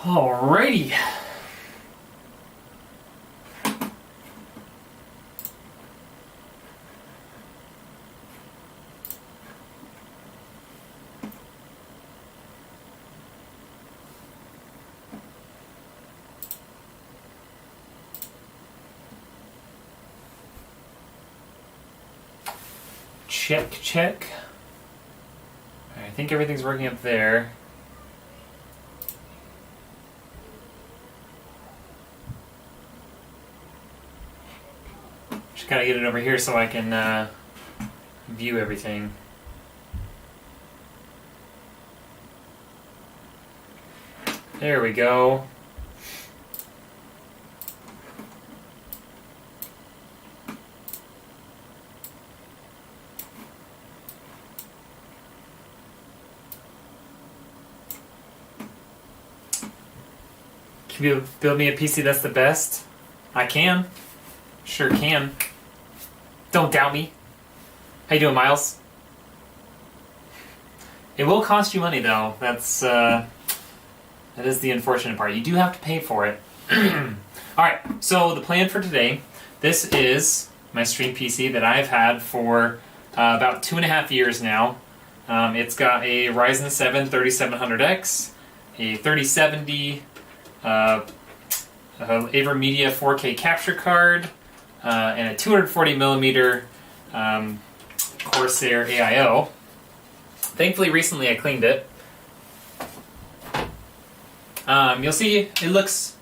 Alrighty. Check, check. I think everything's working up there. Just gotta get it over here so I can view everything. There we go. Can you build me a PC that's the best? I can. Sure can. Don't doubt me. How you doing, Miles? It will cost you money, though. That is the unfortunate part. You do have to pay for it. Alright, so the plan for today, this is my stream PC that I've had for about 2.5 years now. It's got a Ryzen 7 3700X, a 3070, Avermedia 4K capture card, and a 240mm Corsair AIO. Thankfully, recently I cleaned it. You'll see it looks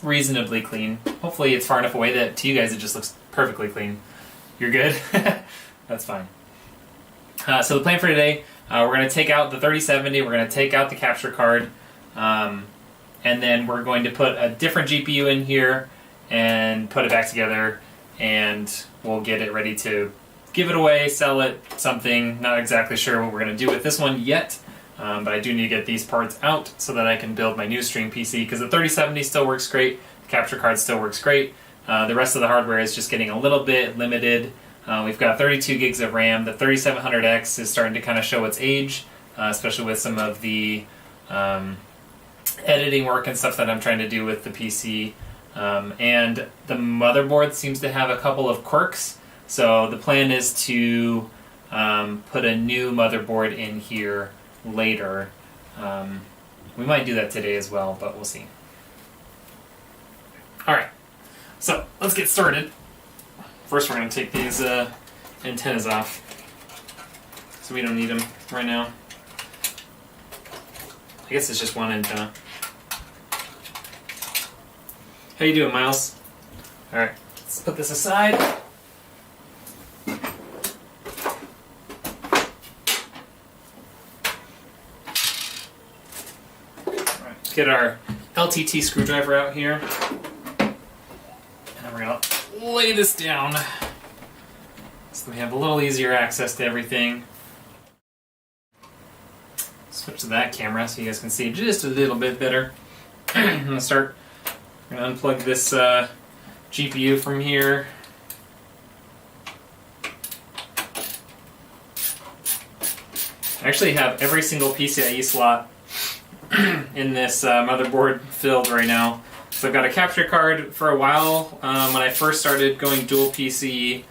reasonably clean. Hopefully it's far enough away that to you guys it just looks perfectly clean. You're good? That's fine. So the plan for today, we're going to take out the 3070, we're going to take out the capture card, and then we're going to put a different GPU in here and put it back together, and we'll get it ready to give it away, sell it, something. Not exactly sure what we're going to do with this one yet, but I do need to get these parts out so that I can build my new stream PC, because the 3070 still works great, the capture card still works great. The rest of the hardware is just getting a little bit limited. We've got 32 gigs of RAM. The 3700X is starting to kind of show its age, especially with some of the editing work and stuff that I'm trying to do with the PC. And the motherboard seems to have a couple of quirks, so the plan is to put a new motherboard in here later. We might do that today as well, but we'll see. Alright, so let's get started. First we're going to take these antennas off, so we don't need them right now. I guess it's just one antenna. How you doing, Miles? Alright, let's put this aside. Alright, let's get our LTT screwdriver out here. And then we're going to lay this down so we have a little easier access to everything. Switch to that camera so you guys can see just a little bit better. I'm going to unplug this GPU from here. I actually have every single PCIe slot in this motherboard filled right now. So I've got a capture card. For a while, when I first started going dual PCIe,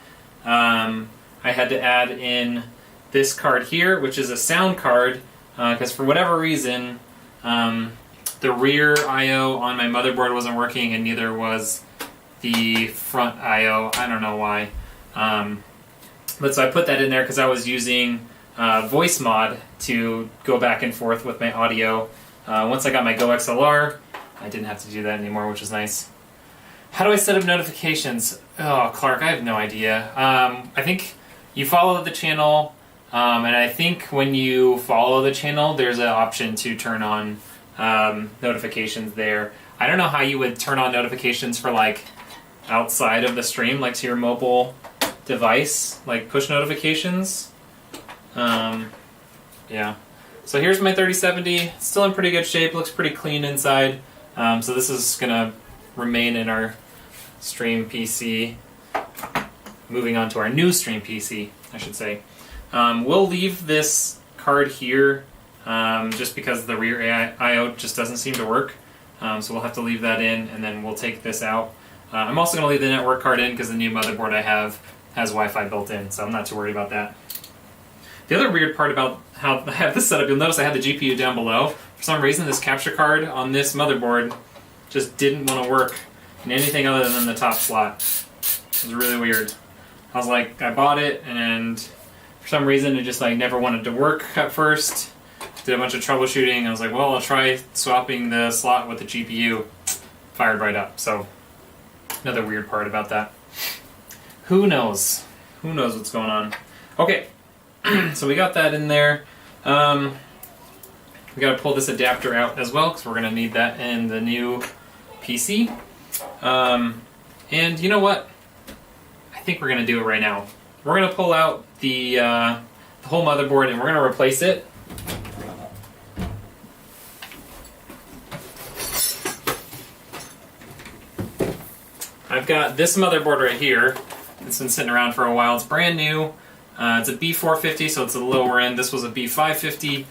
I had to add in this card here, which is a sound card, because for whatever reason, the rear I/O on my motherboard wasn't working, and neither was the front I/O. I don't know why. But so I put that in there because I was using voice mod to go back and forth with my audio. Once I got my Go XLR, I didn't have to do that anymore, which is nice. How do I set up notifications? Oh, Clark, I have no idea. I think you follow the channel, and I think when you follow the channel, there's an option to turn on notifications there. I don't know how you would turn on notifications for like outside of the stream, like to your mobile device, like push notifications. Yeah. So here's my 3070. It's still in pretty good shape. Looks pretty clean inside. So this is gonna remain in our stream PC. Moving on to our new stream PC, I should say. We'll leave this card here just because the rear I/O just doesn't seem to work. So we'll have to leave that in, and then we'll take this out. I'm also going to leave the network card in because the new motherboard I have has Wi-Fi built in, so I'm not too worried about that. The other weird part about how I have this set up, you'll notice I have the GPU down below. For some reason, this capture card on this motherboard just didn't want to work in anything other than the top slot. It was really weird. I was like, I bought it, and for some reason it just like never wanted to work at first. Did a bunch of troubleshooting. I was like, well, I'll try swapping the slot with the GPU. Fired right up. So another weird part about that. Who knows? Who knows what's going on? Okay, so we got that in there. We got to pull this adapter out as well because we're going to need that in the new PC. And you know what? I think we're going to do it right now. We're going to pull out the whole motherboard and we're going to replace it. I've got this motherboard right here. It's been sitting around for a while. It's brand new. It's a B450, so it's a lower end. This was a B550,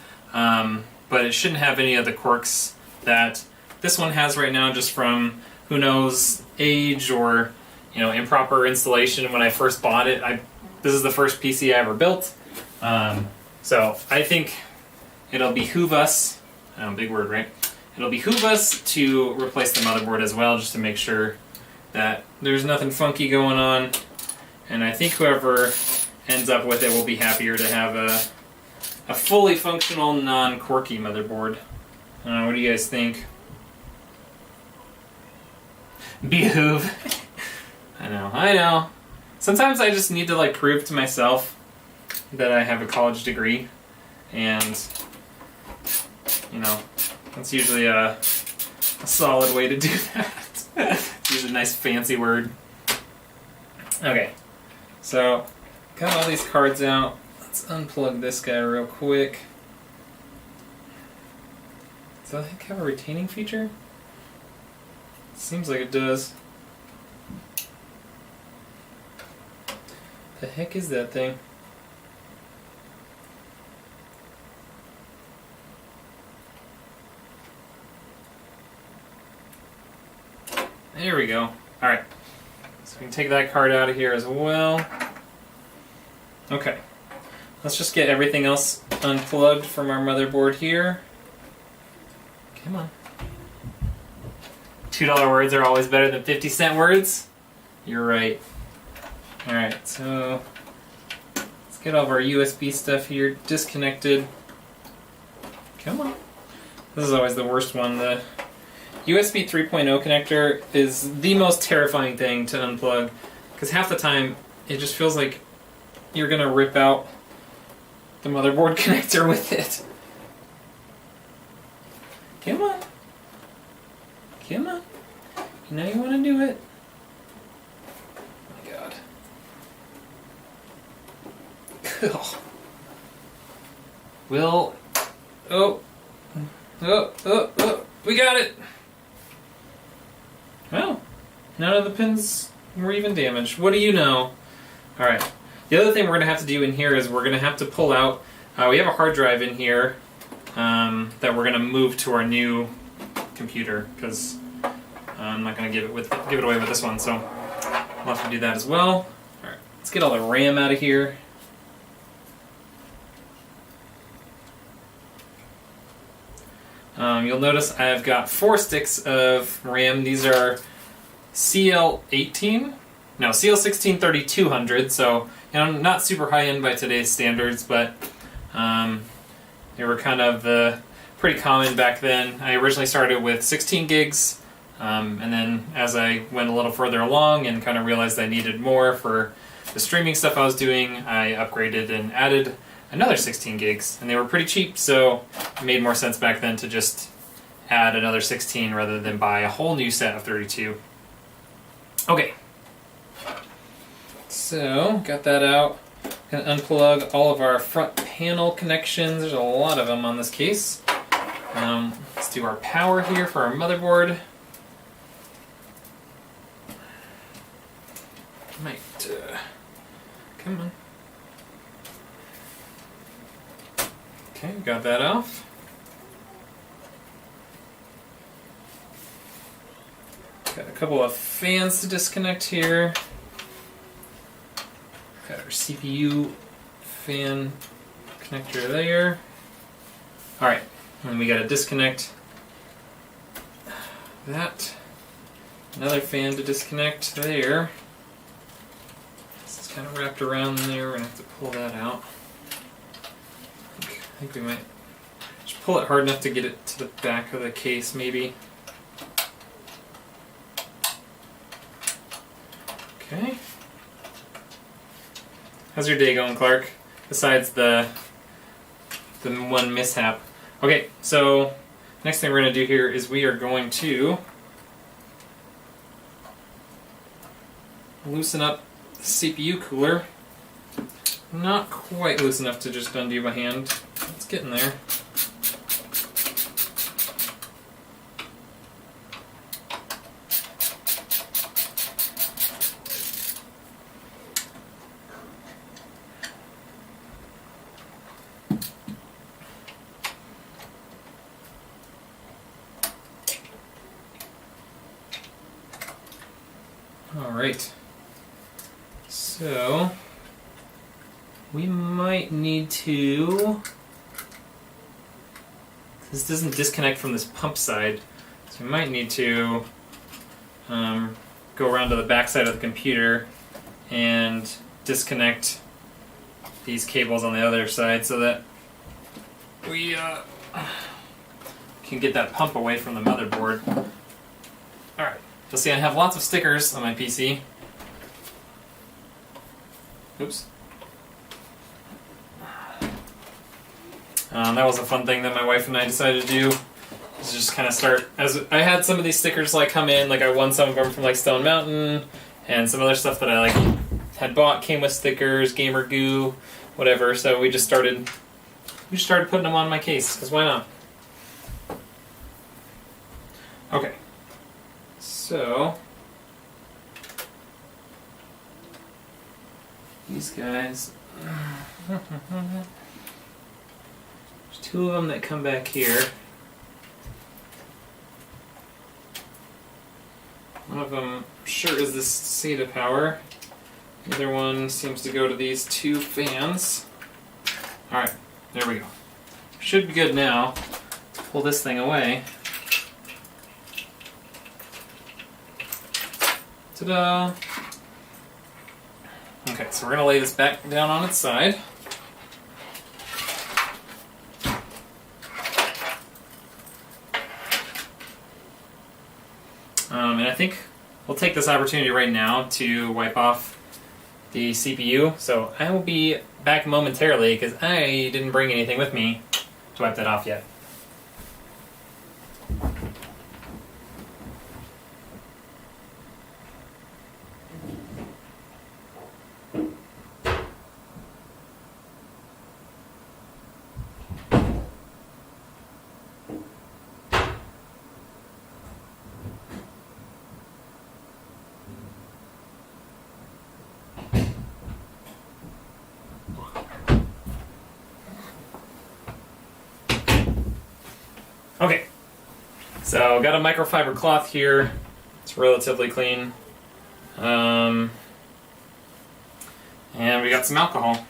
but it shouldn't have any of the quirks that this one has right now, just from, who knows, age or improper installation. When I first bought it, this is the first PC I ever built. So I think it'll behoove us, big word, right? It'll behoove us to replace the motherboard as well, just to make sure that there's nothing funky going on. And I think whoever ends up with it will be happier to have a fully functional, non-quirky motherboard. What do you guys think? Behoove. I know. Sometimes I just need to like prove to myself that I have a college degree, and that's usually a solid way to do that. It's usually a nice fancy word. Okay, so got all these cards out. Let's unplug this guy real quick. Does that thing have a retaining feature? Seems like it does. The heck is that thing? There we go. Alright. So we can take that card out of here as well. Okay. Let's just get everything else unplugged from our motherboard here. Come on. $2 words are always better than 50-cent words. You're right. Alright, so let's get all of our USB stuff here disconnected. Come on. This is always the worst one. The USB 3.0 connector is the most terrifying thing to unplug, because half the time it just feels like you're going to rip out the motherboard connector with it. Come on. Come on. You know you want to do it. Oh my god. Will. Oh. We got it. Well, none of the pins were even damaged. What do you know? Alright. The other thing we're going to have to do in here is we're going to have to pull out... we have a hard drive in here that we're going to move to our new computer, because I'm not going to give it away with this one, so we'll have to do that as well. Alright, let's get all the RAM out of here. You'll notice I've got 4 sticks of RAM. These are CL16 3200, so not super high end by today's standards, but they were kind of pretty common back then. I originally started with 16 gigs, and then as I went a little further along and kind of realized I needed more for the streaming stuff I was doing, I upgraded and added another 16 gigs, and they were pretty cheap, so it made more sense back then to just add another 16 rather than buy a whole new set of 32. Okay. So, got that out. Gonna unplug all of our front panel connections. There's a lot of them on this case. Let's do our power here for our motherboard. Come on. Okay, got that off. Got a couple of fans to disconnect here. Got our CPU fan connector there. Alright, and we got to disconnect that. Another fan to disconnect there. This is kind of wrapped around there. We're going to have to pull that out. I think we might just pull it hard enough to get it to the back of the case, maybe. Okay. How's your day going, Clark? Besides the one mishap. Okay, so next thing we're going to do here is we are going to loosen up the CPU cooler. Not quite loose enough to just undo by hand. It's getting there. Alright, so we might need to, this doesn't disconnect from this pump side, so we might need to go around to the back side of the computer and disconnect these cables on the other side so that we can get that pump away from the motherboard. Alright. You'll see I have lots of stickers on my PC. Oops. That was a fun thing that my wife and I decided to do. Is just kind of start, as I had some of these stickers like come in, like I won some of them from like Stone Mountain, and some other stuff that I like had bought came with stickers, Gamer Goo, whatever. So we just started putting them on my case, because why not? Okay. So, these guys, there's two of them that come back here. One of them sure is this SATA power. The other one seems to go to these two fans. Alright, there we go. Should be good now to pull this thing away. Ta-da! Okay, so we're going to lay this back down on its side. And I think we'll take this opportunity right now to wipe off the CPU. So I will be back momentarily because I didn't bring anything with me to wipe that off yet. Okay, so got a microfiber cloth here. It's relatively clean. And we got some alcohol.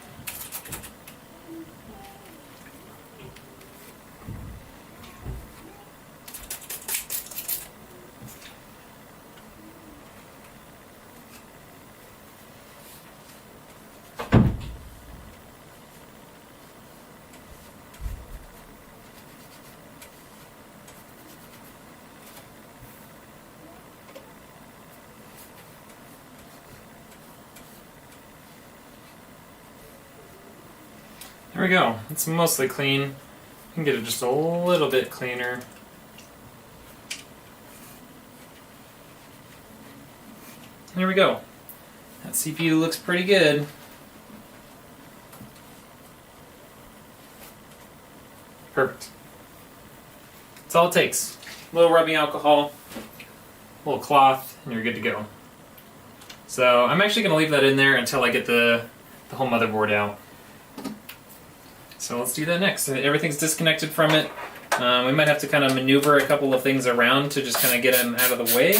There we go. It's mostly clean. You can get it just a little bit cleaner. There we go. That CPU looks pretty good. Perfect. That's all it takes. A little rubbing alcohol, a little cloth, and you're good to go. So I'm actually going to leave that in there until I get the whole motherboard out. So let's do that next. Everything's disconnected from it. We might have to kind of maneuver a couple of things around to just kind of get them out of the way.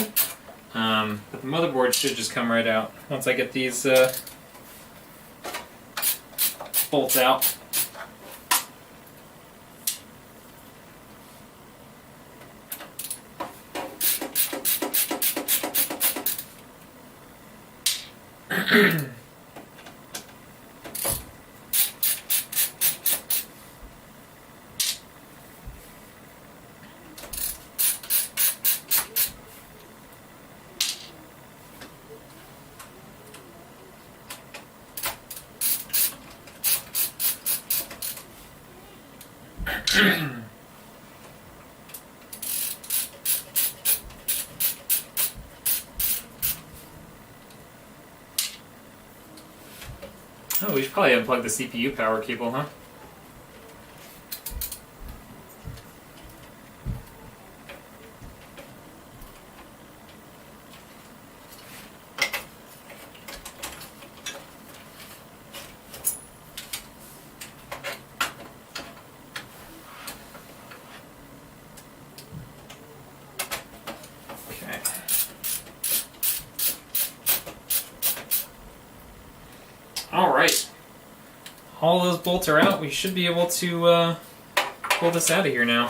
But the motherboard should just come right out once I get these bolts out. Oh, we should probably unplug the CPU power cable, huh? Alright, all those bolts are out. We should be able to pull this out of here now.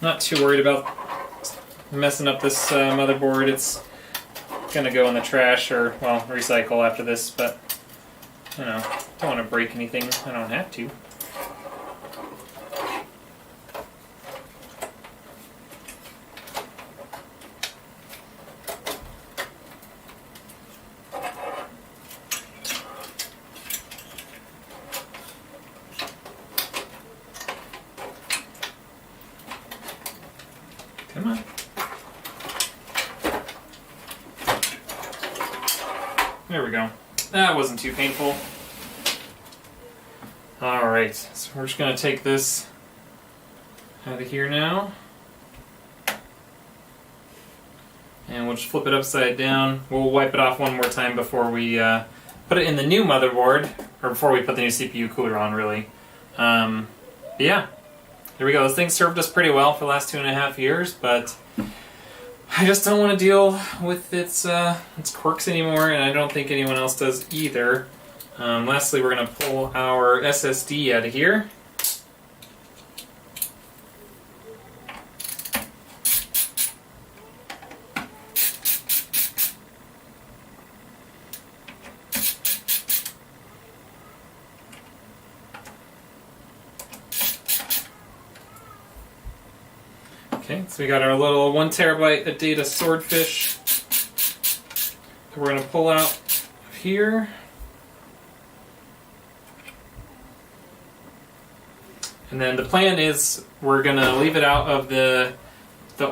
Not too worried about messing up this motherboard. It's gonna go in the trash or, well, recycle after this, but, you know, don't want to break anything. I don't have to. Come on. There we go. That wasn't too painful. Alright, so we're just going to take this out of here now. And we'll just flip it upside down. We'll wipe it off one more time before we put it in the new motherboard, or before we put the new CPU cooler on, really. But yeah, there we go. This thing served us pretty well for the last 2.5 years, but I just don't want to deal with its quirks anymore, and I don't think anyone else does either. Lastly, we're going to pull our SSD out of here. Okay, so we got our little 1 terabyte of data swordfish that we're going to pull out of here. And then the plan is we're going to leave it out of the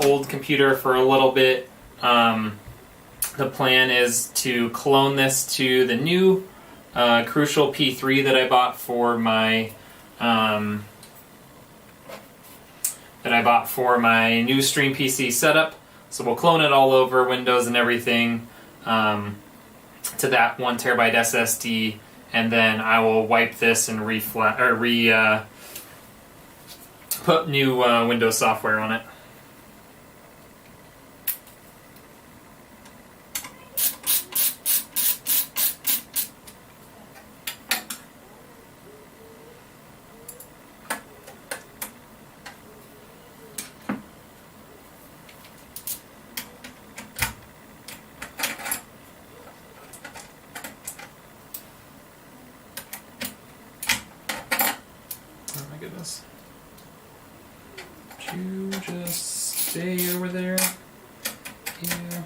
old computer for a little bit. The plan is to clone this to the new Crucial P3 that I bought for my new Stream PC setup. So we'll clone it all over Windows and everything to that 1 terabyte SSD, and then I will wipe this and put new Windows software on it. Oh my goodness. You just stay over there. Yeah.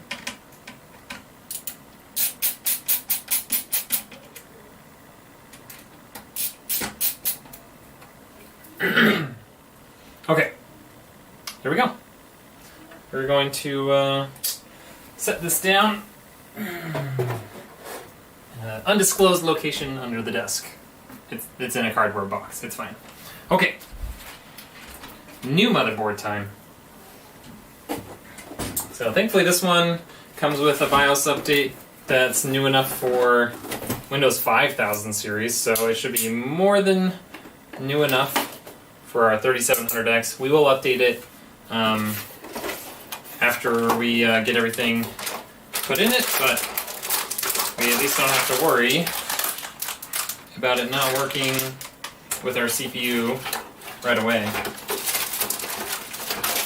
Okay. There we go. We're going to set this down. Undisclosed location under the desk. It's in a cardboard box. It's fine. Okay. new motherboard time. So thankfully this one comes with a BIOS update that's new enough for Windows 5000 series, so it should be more than new enough for our 3700X. We will update it after we get everything put in it, but we at least don't have to worry about it not working with our CPU right away.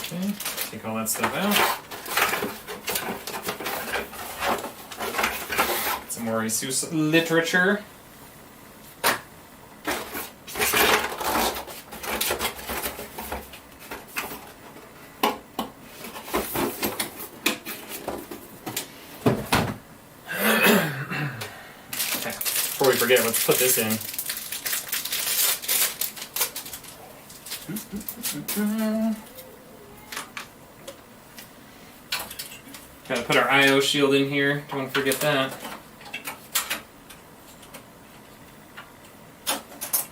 Okay, take all that stuff out. Some more ASUS literature. Before we forget, let's put this in. Gotta put our I/O shield in here. Don't want to forget that.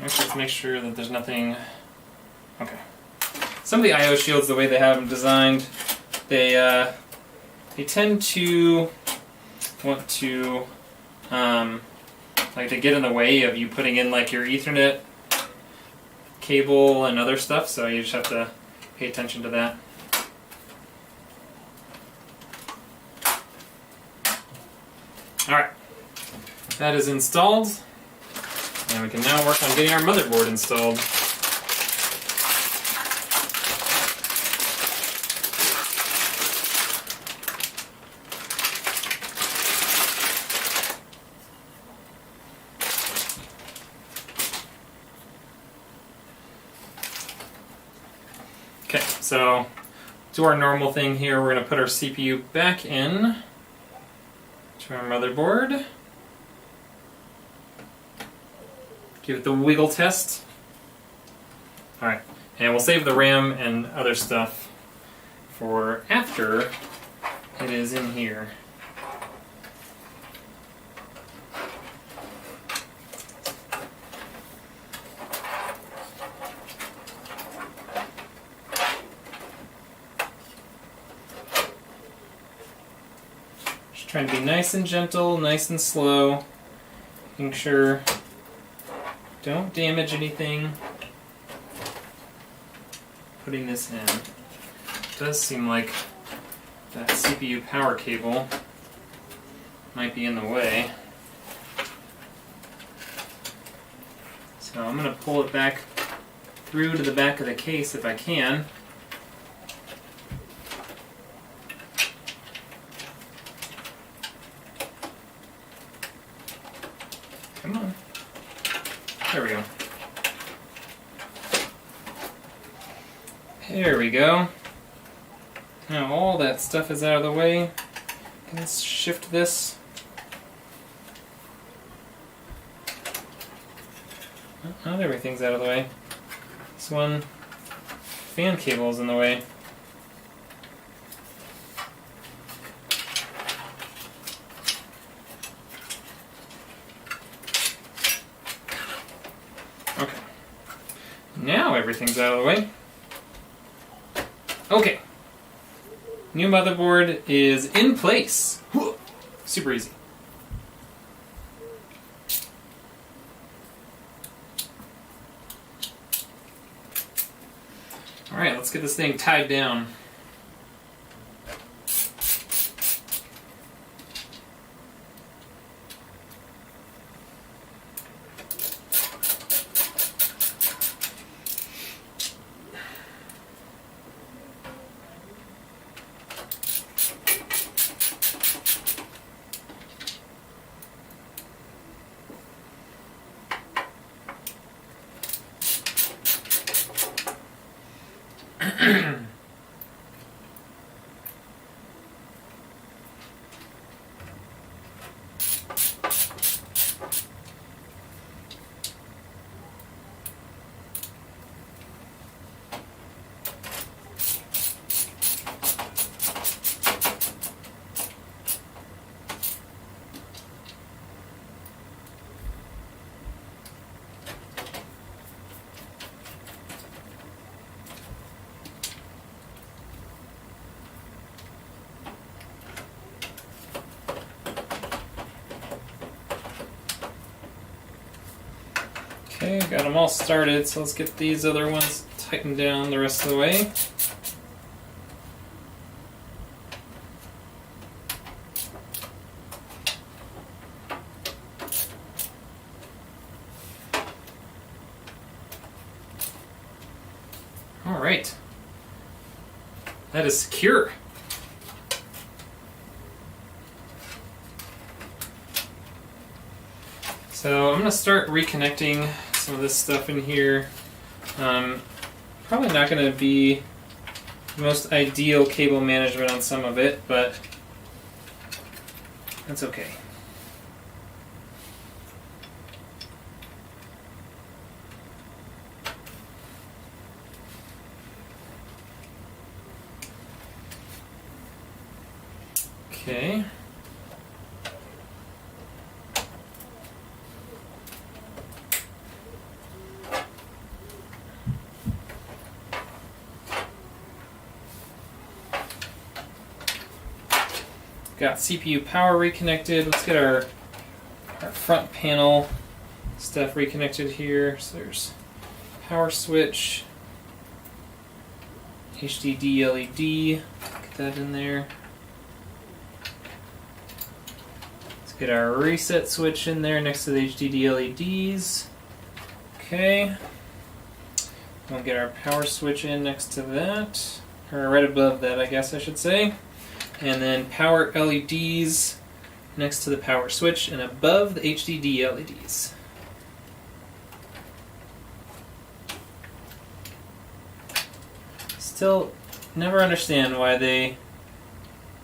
Actually, let's make sure that there's nothing. Okay. Some of the I/O shields, the way they have them designed, they tend to want to like to get in the way of you putting in like your Ethernet cable and other stuff, so you just have to pay attention to that. Alright, that is installed, and we can now work on getting our motherboard installed. Okay, so do our normal thing here. We're going to put our CPU back in to our motherboard. Give it the wiggle test. Alright, and we'll save the RAM and other stuff for after it is in here. Trying to be nice and gentle, nice and slow, making sure don't damage anything. Putting this in. It does seem like that CPU power cable might be in the way. So I'm going to pull it back through to the back of the case if I can. Come on. There we go. There we go. Now all that stuff is out of the way. Let's shift this. Not everything's out of the way. This one fan cable is in the way. Okay. Now everything's out of the way. Okay. New motherboard is in place. Super easy. Alright, let's get this thing tied down. Okay, got them all started, so let's get these other ones tightened down the rest of the way. All right, that is secure. So I'm going to start reconnecting some of this stuff in here. Probably not going to be the most ideal cable management on some of it, but that's okay. Okay. Got CPU power reconnected. Let's get our front panel stuff reconnected here. So there's power switch, HDD LED, get that in there. Let's get our reset switch in there next to the HDD LEDs. Okay. We'll get our power switch in next to that, or right above that, I guess I should say. And then power LEDs next to the power switch and above the HDD LEDs. Still never understand why they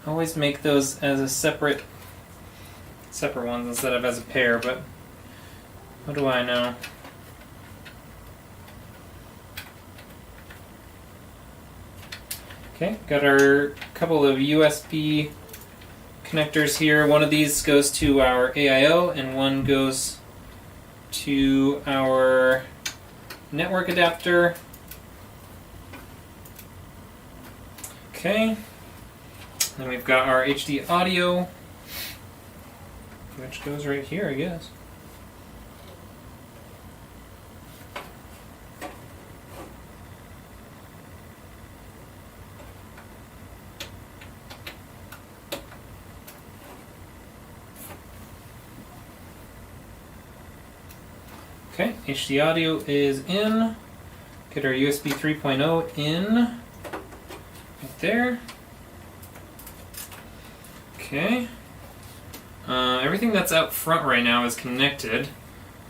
always make those as a separate ones instead of as a pair, but what do I know? Okay, got our couple of USB connectors here. One of these goes to our AIO and one goes to our network adapter. Okay, then we've got our HD audio, which goes right here, I guess. Okay, HD audio is in. Get our USB 3.0 in. Right there. Okay. Everything that's out front right now is connected.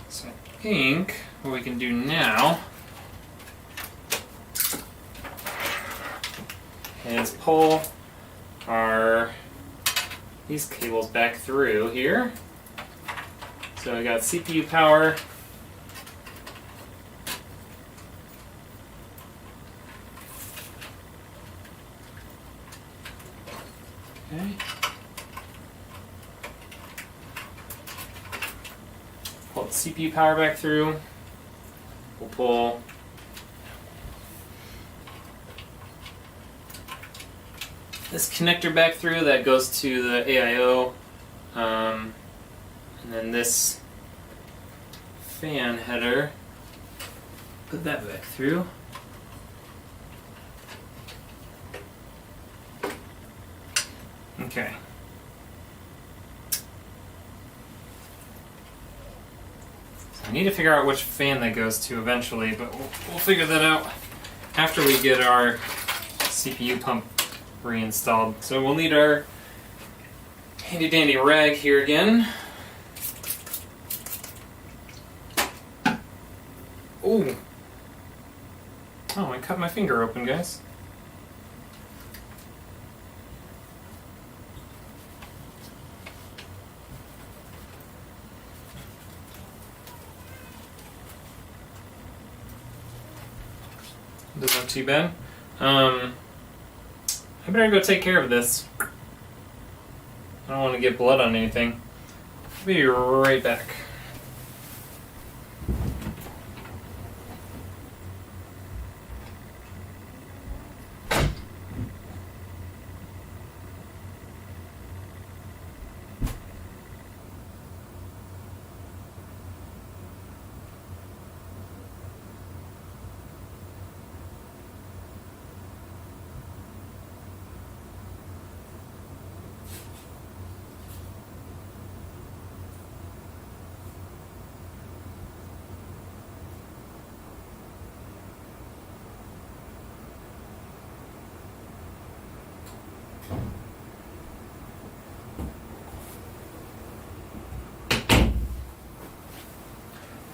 So I think what we can do now is pull these cables back through here. So we got CPU power. Okay. Pull the CPU power back through. We'll pull this connector back through that goes to the AIO, and then this fan header, put that back through. Okay. So I need to figure out which fan that goes to eventually, but we'll figure that out after we get our CPU pump reinstalled. So we'll need our handy dandy rag here again. Ooh. Oh, I cut my finger open, guys. Doesn't look too bad. I better go take care of this. I don't want to get blood on anything. I'll be right back.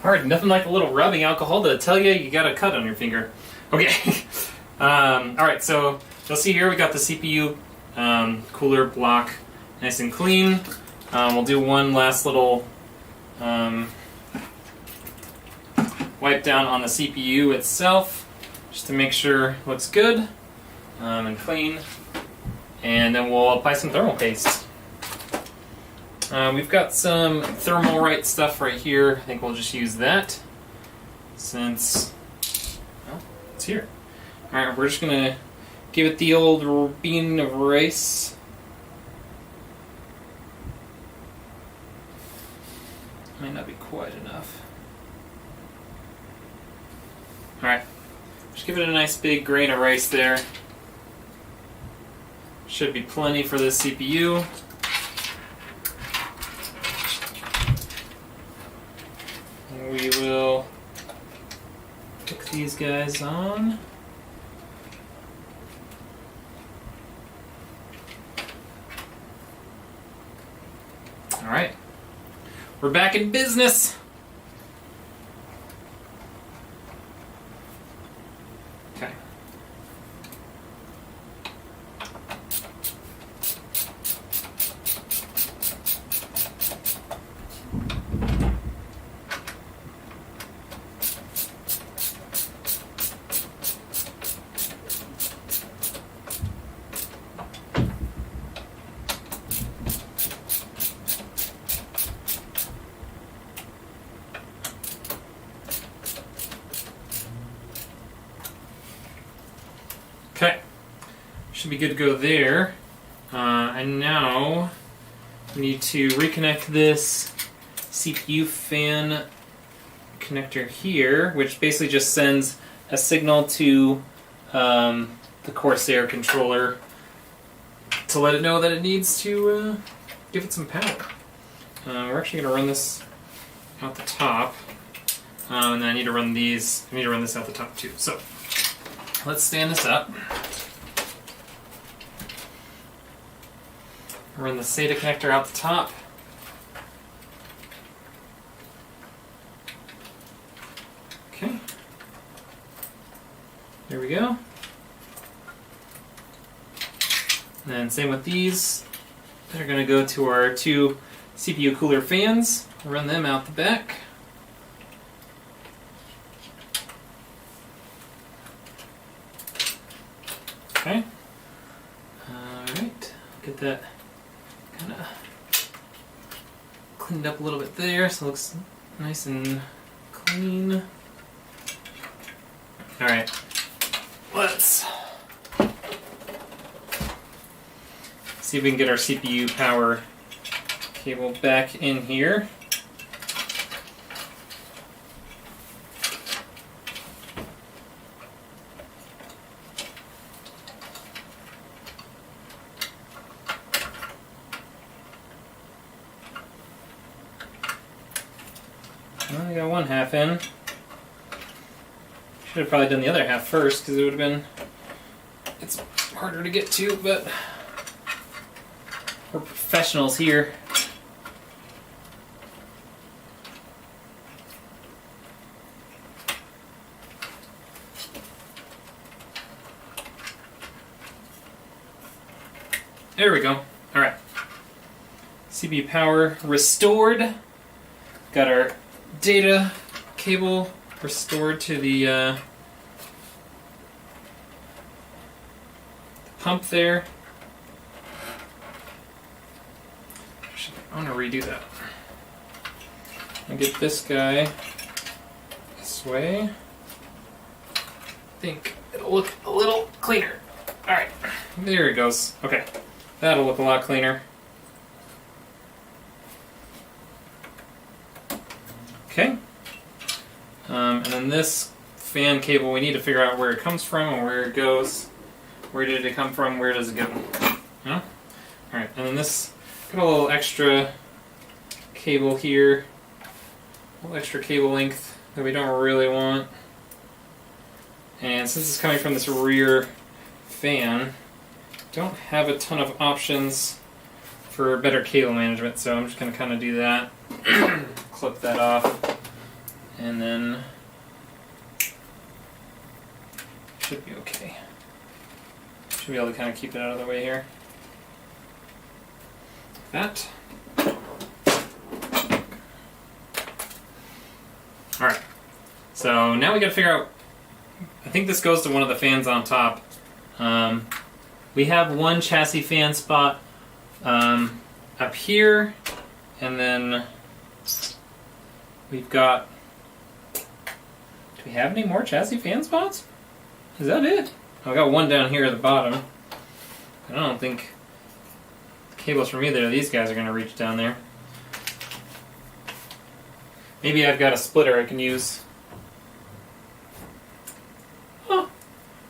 Hard, nothing like a little rubbing alcohol to tell you got a cut on your finger. Okay. Alright, so you'll see here we got the CPU cooler block nice and clean. We'll do one last little wipe down on the CPU itself, just to make sure it looks good and clean. And then we'll apply some thermal paste. We've got some Thermalright stuff right here. I think we'll just use that since, well, it's here. Alright, we're just going to give it the old bean of rice. Might not be quite enough. Alright, just give it a nice big grain of rice there. Should be plenty for this CPU. We will hook these guys on. Alright, we're back in business. Okay. Okay, should be good to go there. And now we need to reconnect this CPU fan connector here, which basically just sends a signal to the Corsair controller to let it know that it needs to give it some power. We're actually going to run this out the top, and then I need to run these. I need to run this out the top too. So let's stand this up. Run the SATA connector out the top. Okay. There we go. And then same with these. They're going to go to our two CPU cooler fans. Run them out the back. Okay. Alright. Get that kind of cleaned up a little bit there so it looks nice and clean. Alright. Let's see if we can get our CPU power cable back in here. Well, I got one half in. Should have probably done the other half first because it would have been, it's harder to get to, but we're professionals here. There we go. Alright. CPU power restored. Got our data cable restored to the pump there. I want to redo that. I'll get this guy this way. I think it'll look a little cleaner. Alright, there it goes. Okay, that'll look a lot cleaner. Okay. And then this fan cable, we need to figure out where it comes from and where it goes. Where did it come from? Where does it go? No? Alright, and then this, got a little extra cable here. A little extra cable length that we don't really want. And since it's coming from this rear fan, don't have a ton of options for better cable management, so I'm just going to kind of do that. Clip that off And then should be okay. Should be able to kind of keep it out of the way here. That. Alright. So now we gotta figure out, I think this goes to one of the fans on top. We have one chassis fan spot up here, and then we've got, do we have any more chassis fan spots? Is that it? I got one down here at the bottom. I don't think the cables from either of these guys are going to reach down there. Maybe I've got a splitter I can use. Oh,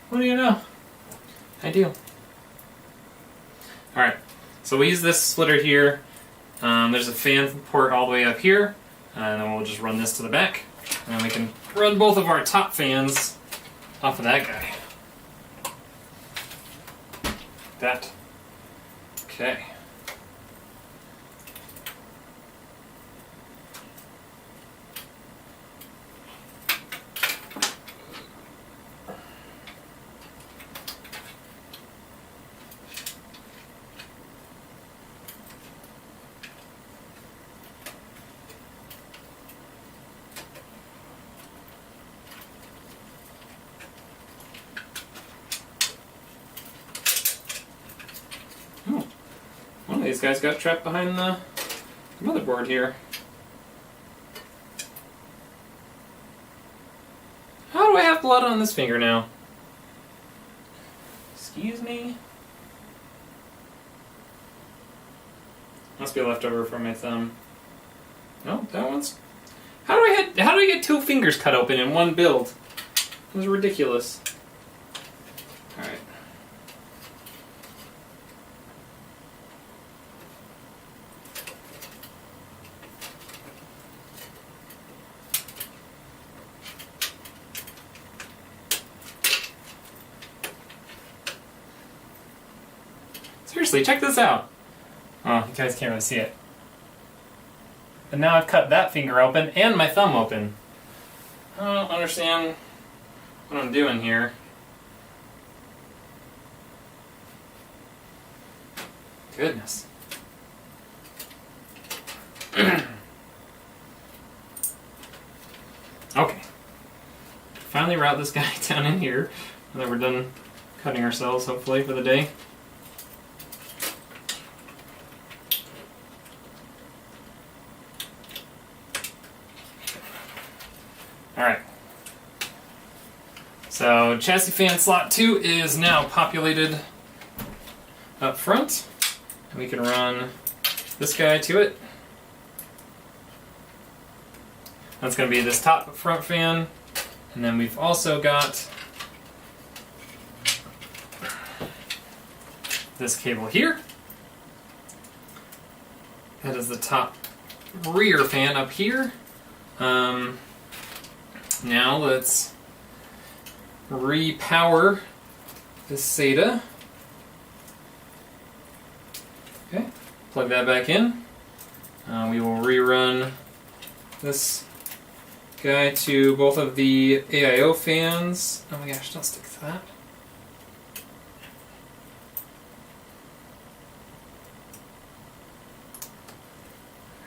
what do you know? I do. Alright, so we use this splitter here. There's a fan port all the way up here, and then we'll just run this to the back, and then we can run both of our top fans off of that guy. That. Okay. These guys got trapped behind the motherboard here. How do I have blood on this finger now? Excuse me? Must be a leftover from my thumb. No, that one's... How do I get two fingers cut open in one build? It was ridiculous. Alright. Seriously, check this out. Oh, you guys can't really see it. But now I've cut that finger open and my thumb open. I don't understand what I'm doing here. Goodness. Okay. Finally route this guy down in here, and then we're done cutting ourselves, hopefully, for the day. Alright. So, chassis fan slot 2 is now populated up front. And we can run this guy to it. That's going to be this top front fan. And then we've also got this cable here. That is the top rear fan up here. Now let's repower this SATA. Okay, plug that back in. We will rerun this guy to both of the AIO fans. Oh my gosh, don't stick to that.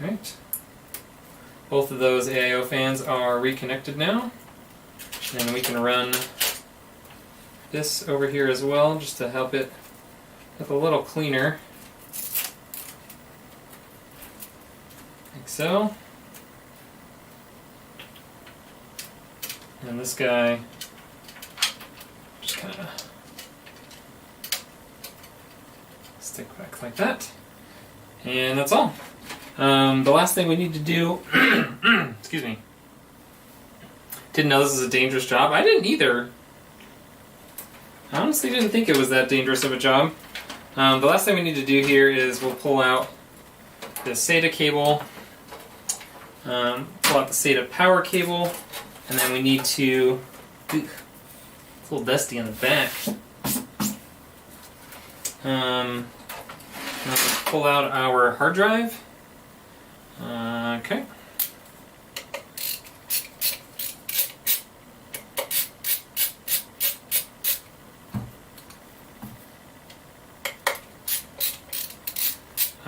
Alright. Both of those AIO fans are reconnected now. And we can run this over here as well, just to help it look a little cleaner. Like so. And this guy just kind of stick back like that. And that's all. The last thing we need to do, excuse me, didn't know this was a dangerous job. I didn't either. I honestly didn't think it was that dangerous of a job. The last thing we need to do here is we'll pull out the SATA cable, pull out the SATA power cable, and then we need to, it's a little dusty on the back. Let's pull out our hard drive. Okay.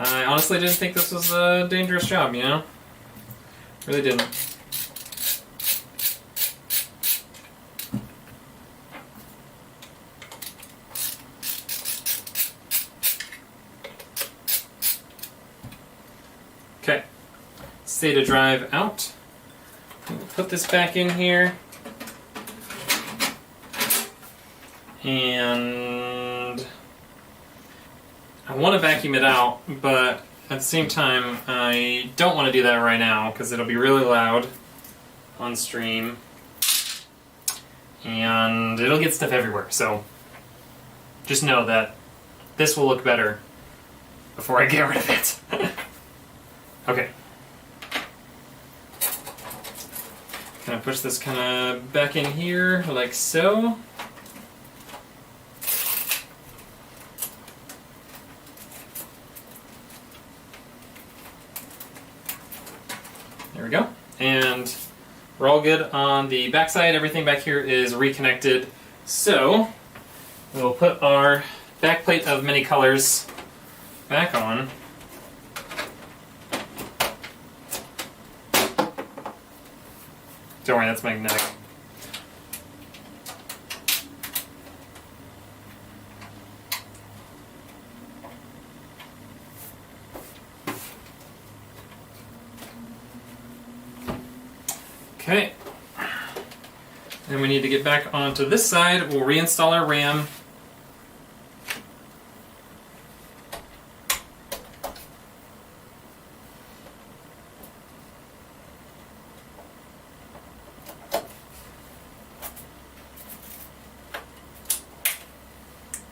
I honestly didn't think this was a dangerous job, you know? Really didn't. Okay, SATA drive out. We'll put this back in here. And I want to vacuum it out, but at the same time, I don't want to do that right now because it'll be really loud on stream and it'll get stuff everywhere. So just know that this will look better before I get rid of it. Okay. Kind of push this kind of back in here like so. There we go. And we're all good on the backside. Everything back here is reconnected. So we'll put our backplate of many colors back on. Don't worry, that's magnetic. Okay. Then we need to get back onto this side. We'll reinstall our RAM.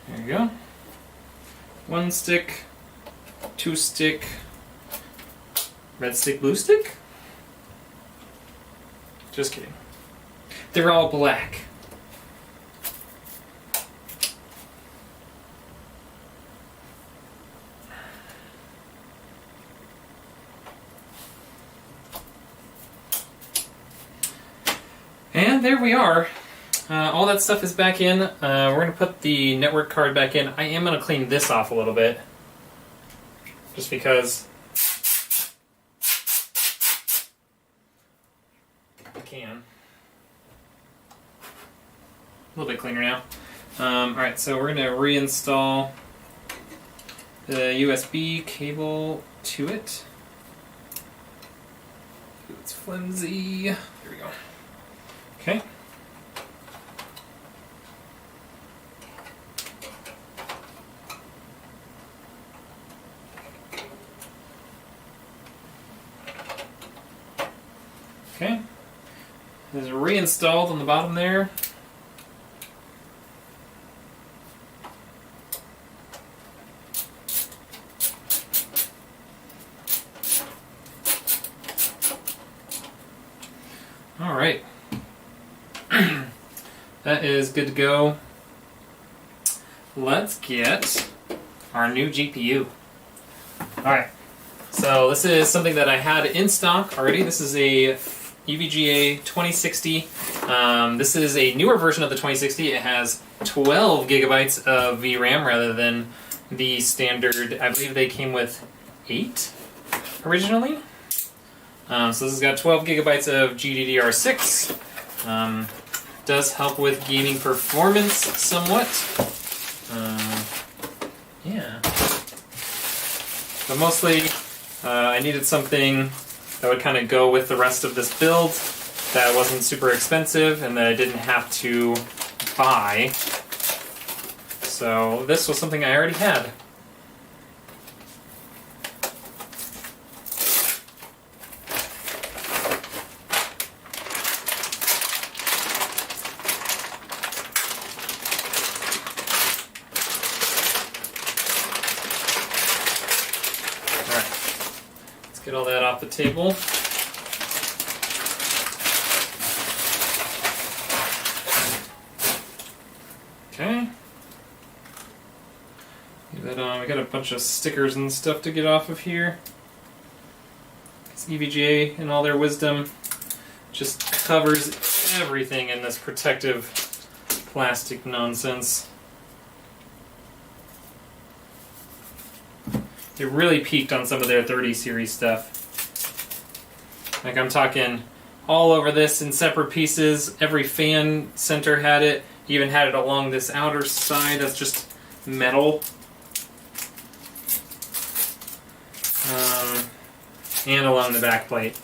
There you go. 1 stick, 2 stick, red stick, blue stick? Just kidding. They're all black. And there we are. All that stuff is back in. We're going to put the network card back in. I am going to clean this off a little bit. Just because I can. A little bit cleaner now. Alright, so we're going to reinstall the USB cable to it. It's flimsy. There we go. Okay. Okay. This is reinstalled on the bottom there. All right. That is good to go. Let's get our new GPU. All right. So this is something that I had in stock already. This is a EVGA 2060. This is a newer version of the 2060. It has 12 gigabytes of VRAM rather than the standard. I believe they came with 8 originally. So this has got 12 gigabytes of GDDR6. Does help with gaming performance somewhat. Yeah. But mostly, I needed something that would kind of go with the rest of this build that wasn't super expensive and that I didn't have to buy. So this was something I already had. Get all that off the table. Okay. Get that on. We got a bunch of stickers and stuff to get off of here. It's EVGA in all their wisdom just covers everything in this protective plastic nonsense. they really peaked on some of their 30 series stuff. Like I'm talking all over this in separate pieces. Every fan center had it. Even had it along this outer side that's just metal. And along the back plate.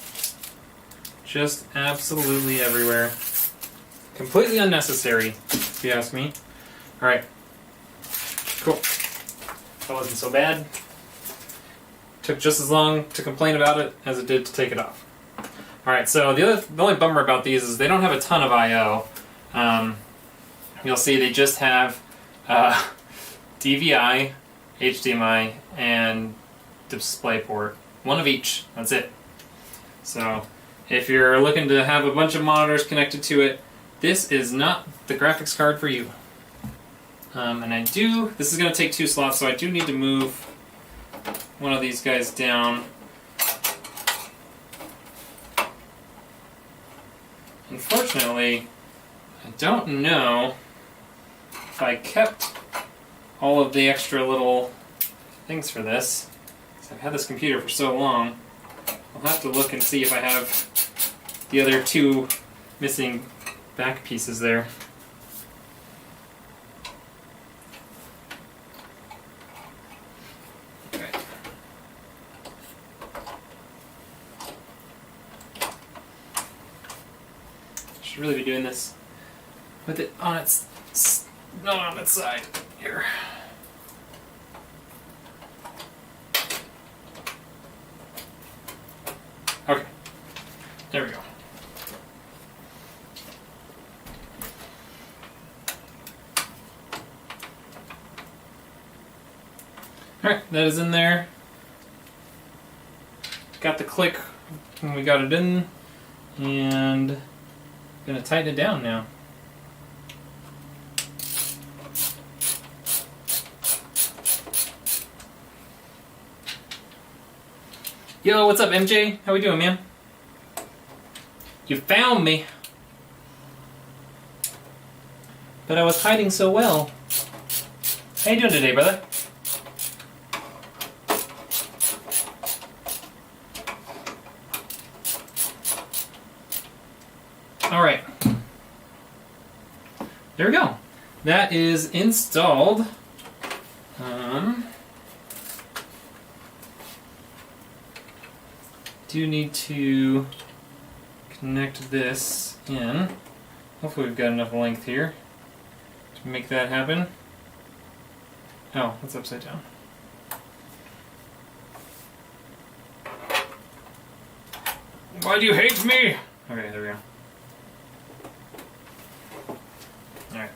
Just absolutely everywhere. Completely unnecessary, if you ask me. Alright. Cool. That wasn't so bad. Took just as long to complain about it as it did to take it off. Alright, so the only bummer about these is they don't have a ton of I.O. You'll see they just have DVI, HDMI, and DisplayPort. One of each. That's it. So, if you're looking to have a bunch of monitors connected to it, this is not the graphics card for you. This is going to take 2 slots, so I do need to move one of these guys down. Unfortunately, I don't know if I kept all of the extra little things for this. I've had this computer for so long. I'll have to look and see if I have the other 2 missing back pieces there. Okay. Should really be doing this with it on its, not on its side here. Okay, there we go. Alright, that is in there. Got the click when we got it in, and I'm gonna tighten it down now. Yo, what's up, MJ? How we doing, man? You found me. But I was hiding so well. How you doing today, brother? Alright. There we go. That is installed. Do need to connect this in. Hopefully we've got enough length here to make that happen. Oh, that's upside down. Why do you hate me? Okay, there we go. Alright.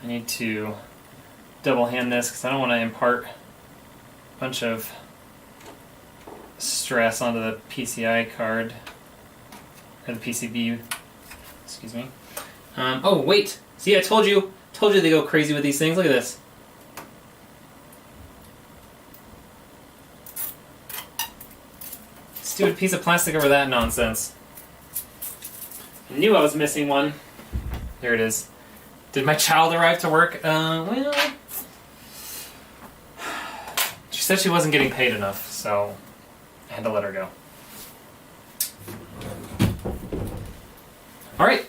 I need to double hand this because I don't want to impart a bunch of stress onto the PCI card, or the PCB, excuse me. Oh wait, see I told you they go crazy with these things, look at this. Stupid piece of plastic over that nonsense. I knew I was missing one. There it is. Did my child arrive to work? Well, she said she wasn't getting paid enough, so I had to let her go. Alright,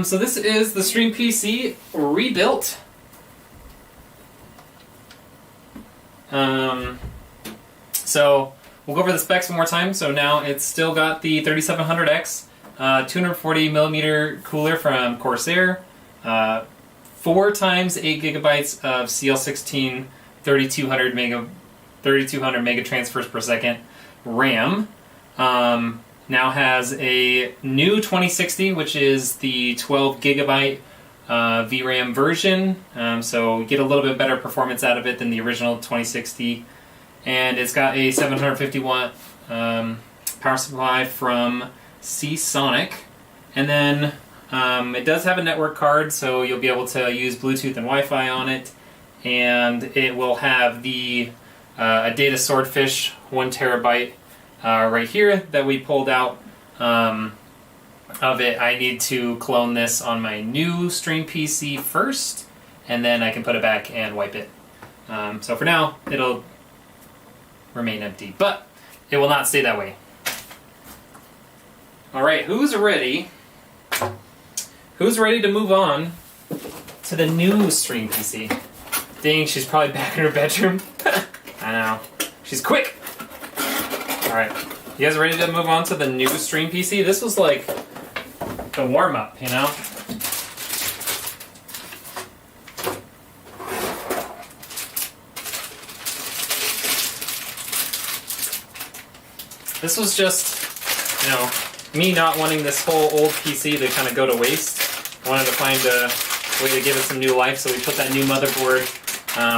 so this is the Stream PC rebuilt. So we'll go over the specs one more time. So now it's still got the 3700X, 240mm cooler from Corsair, 4 times 8 gigabytes of CL16 3200 mega transfers per second RAM. Now has a new 2060, which is the 12 gigabyte VRAM version. So you get a little bit better performance out of it than the original 2060. And it's got a 750 watt power supply from Seasonic. And then it does have a network card, so you'll be able to use Bluetooth and Wi-Fi on it. And it will have the a Data Swordfish 1 terabyte right here that we pulled out of it. I need to clone this on my new Stream PC first, and then I can put it back and wipe it. So for now, it'll remain empty. But it will not stay that way. Alright, who's ready? Who's ready to move on to the new stream PC? Dang, she's probably back in her bedroom. I know. She's quick! Alright, you guys ready to move on to the new stream PC? This was like the warm-up, you know? This was just, you know, me not wanting this whole old PC to kind of go to waste. I wanted to find a way to give it some new life, so we put that new motherboard,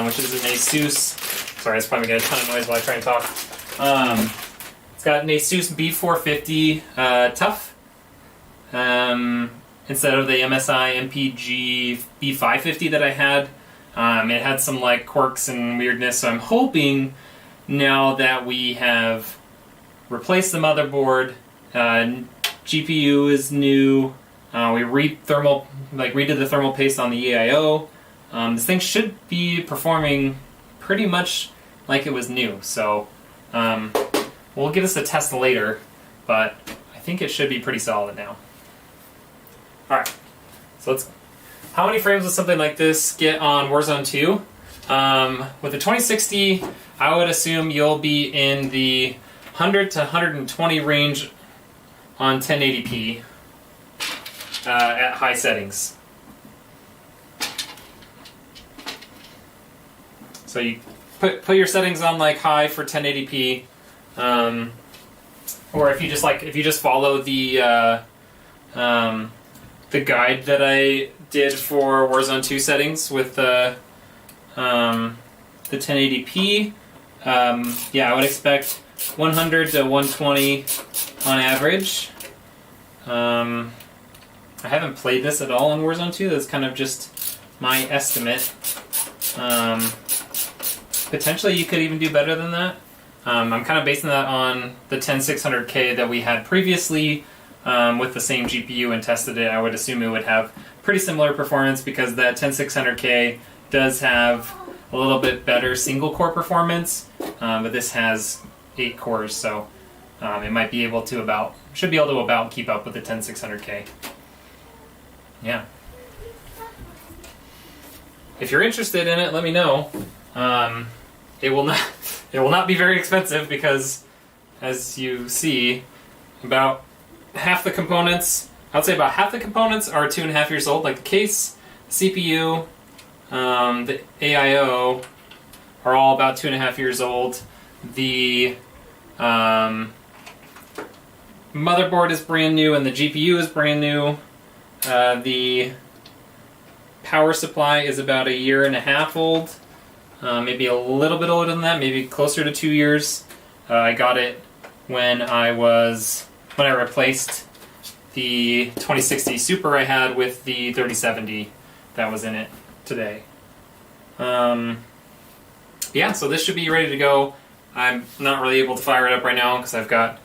which is an Asus. Sorry, it's probably going to get a ton of noise while I try and talk. It's got an Asus B450 Tough instead of the MSI MPG B550 that I had. It had some like quirks and weirdness, so I'm hoping now that we have replaced the motherboard, GPU is new, we redid the thermal paste on the EIO. This thing should be performing pretty much like it was new, so we'll give this a test later, but I think it should be pretty solid now. Alright, so how many frames would something like this get on Warzone 2? With the 2060, I would assume you'll be in the 100 to 120 range on 1080p at high settings. So you put your settings on like high for 1080p, or if you just follow the guide that I did for Warzone 2 settings with the 1080p, yeah, I would expect 100 to 120 on average. I haven't played this at all in Warzone 2. That's kind of just my estimate. Potentially you could even do better than that. I'm kind of basing that on the 10600K that we had previously with the same GPU and tested it. I would assume it would have pretty similar performance because that 10600K does have a little bit better single core performance, but this has 8 cores, so it might be able to should be able to about keep up with the 10600K. Yeah. If you're interested in it, let me know. It will not be very expensive because, as you see, about half the components, I'd say about half the components are 2.5 years old, like the case, the CPU, the AIO are all about 2.5 years old. The motherboard is brand new and the GPU is brand new. The power supply is about 1.5 years old. Maybe a little bit older than that, maybe closer to 2 years. I got it when I replaced the 2060 Super I had with the 3070 that was in it today. Yeah, so this should be ready to go. I'm not really able to fire it up right now because I've got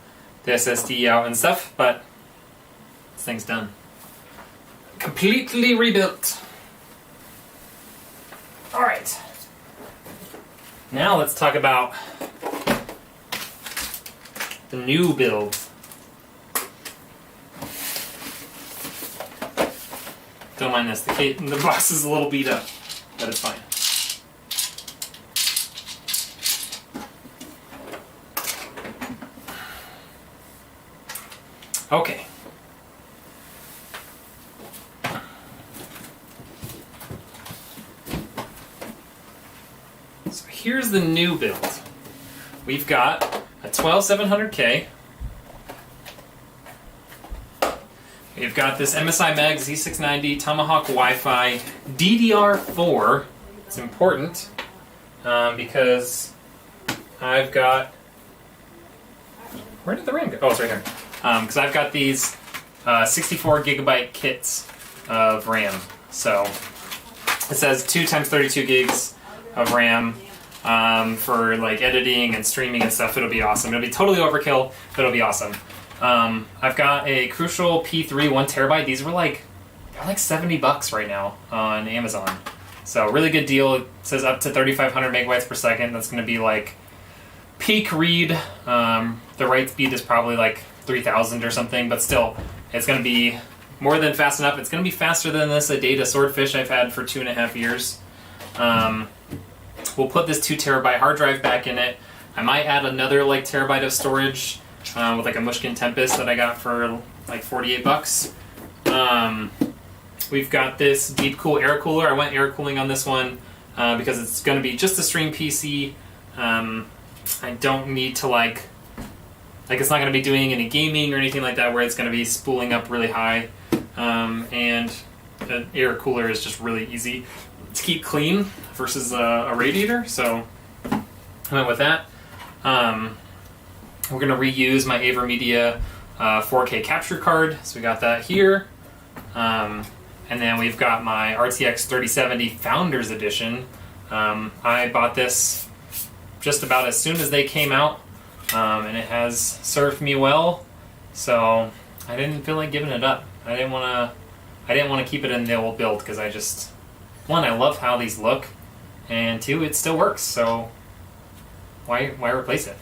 the SSD out and stuff, but this thing's done. Completely rebuilt. Alright. Now let's talk about the new build. Don't mind this, the box is a little beat up, but it's fine. Okay. So here's the new build. We've got a 12700K. We've got this MSI Mag Z690 Tomahawk Wi-Fi DDR4. It's important because I've got... Where did the RAM go? Oh, it's right here. Because I've got these 64 gigabyte kits of RAM. So it says 2 times 32 gigs of RAM for like editing and streaming and stuff. It'll be awesome. It'll be totally overkill, but it'll be awesome. I've got a Crucial P3 1 terabyte. These were like $70 right now on Amazon. So really good deal. It says up to 3,500 megabytes per second. That's going to be like peak read, the write speed is probably like 3000 or something, but still, it's going to be more than fast enough. It's going to be faster than this Adata Swordfish I've had for 2.5 years. We'll put this 2 terabyte hard drive back in it. I might add another like terabyte of storage with like a Mushkin Tempest that I got for like 48 bucks. We've got this Deepcool air cooler. I went air cooling on this one because it's going to be just a stream PC. I don't need to like it's not going to be doing any gaming or anything like that where it's going to be spooling up really high. And an air cooler is just really easy to keep clean versus a radiator, so I went with that. We're going to reuse my Avermedia 4K capture card, so we got that here. And then we've got my RTX 3070 Founders Edition. I bought this just about as soon as they came out, and it has served me well, so I didn't feel like giving it up. I didn't want to keep it in the old build because I just, one, I love how these look, and two, it still works, so why replace it?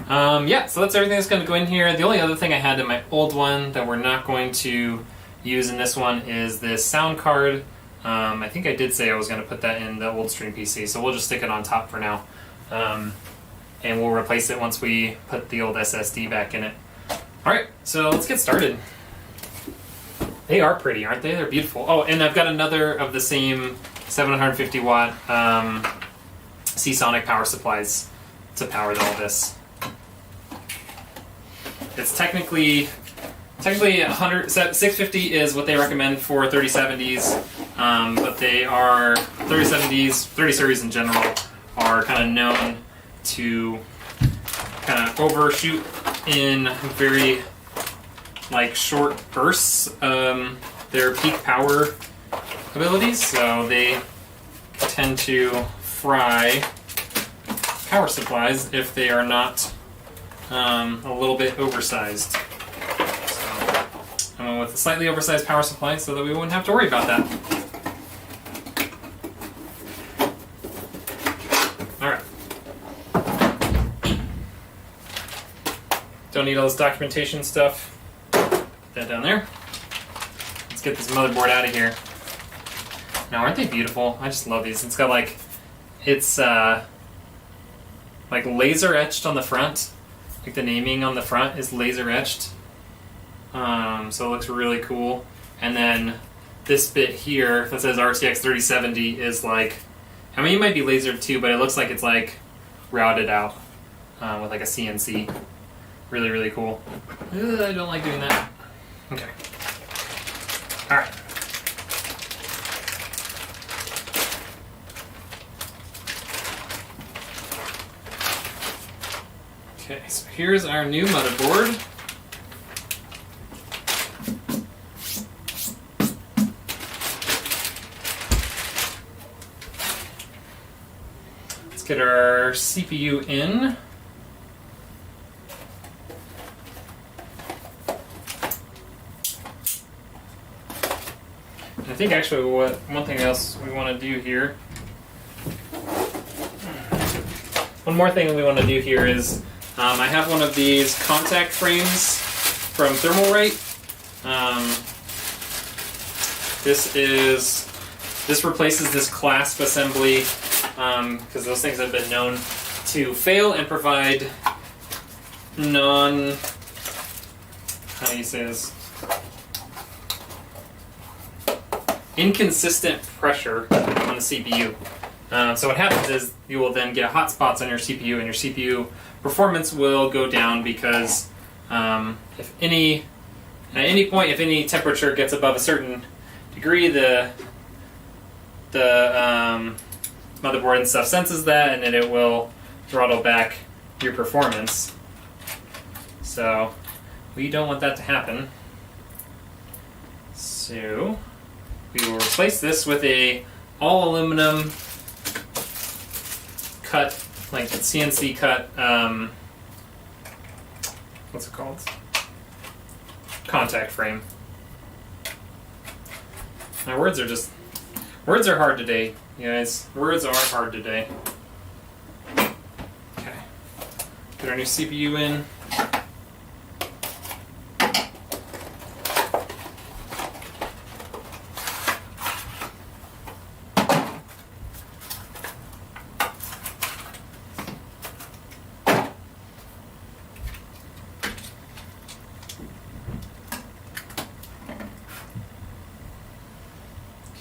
Yeah, so that's everything that's going to go in here. The only other thing I had in my old one that we're not going to use in this one is this sound card. I think I did say I was going to put that in the old stream PC, so we'll just stick it on top for now. And we'll replace it once we put the old SSD back in it. Alright, so let's get started. They are pretty, aren't they? They're beautiful. Oh, and I've got another of the same 750 watt Seasonic power supplies to power all this. It's technically 650 is what they recommend for 3070s, but they are 3070s, 30 series in general are kind of known to kind of overshoot in very like short bursts their peak power abilities, so they tend to fry power supplies if they are not a little bit oversized. So I went with a slightly oversized power supply so that we wouldn't have to worry about that. Alright. Don't need all this documentation stuff. Put that down there. Let's get this motherboard out of here. Now, aren't they beautiful? I just love these. It's got like, it's like laser etched on the front. Like the naming on the front is laser etched. So it looks really cool. And then this bit here that says RTX 3070 is like, I mean, it might be lasered too, but it looks like it's like routed out with like a CNC. Really, really cool. I don't like doing that. Okay. All right. Okay, so here's our new motherboard. Let's get our CPU in. I think actually one thing else we want to do here. One more thing we want to do here is I have one of these contact frames from Thermalright. This replaces this clasp assembly because those things have been known to fail and provide how do you say this? Inconsistent pressure on the CPU. So what happens is you will then get hot spots on your CPU, and your CPU performance will go down because at any point, if any temperature gets above a certain degree, the motherboard and stuff senses that, and then it will throttle back your performance. So we don't want that to happen. So we will replace this with a all aluminum cut, like CNC cut, what's it called? Contact frame. My words are just Words are hard today, you guys. Words are hard today. Okay. Get our new CPU in.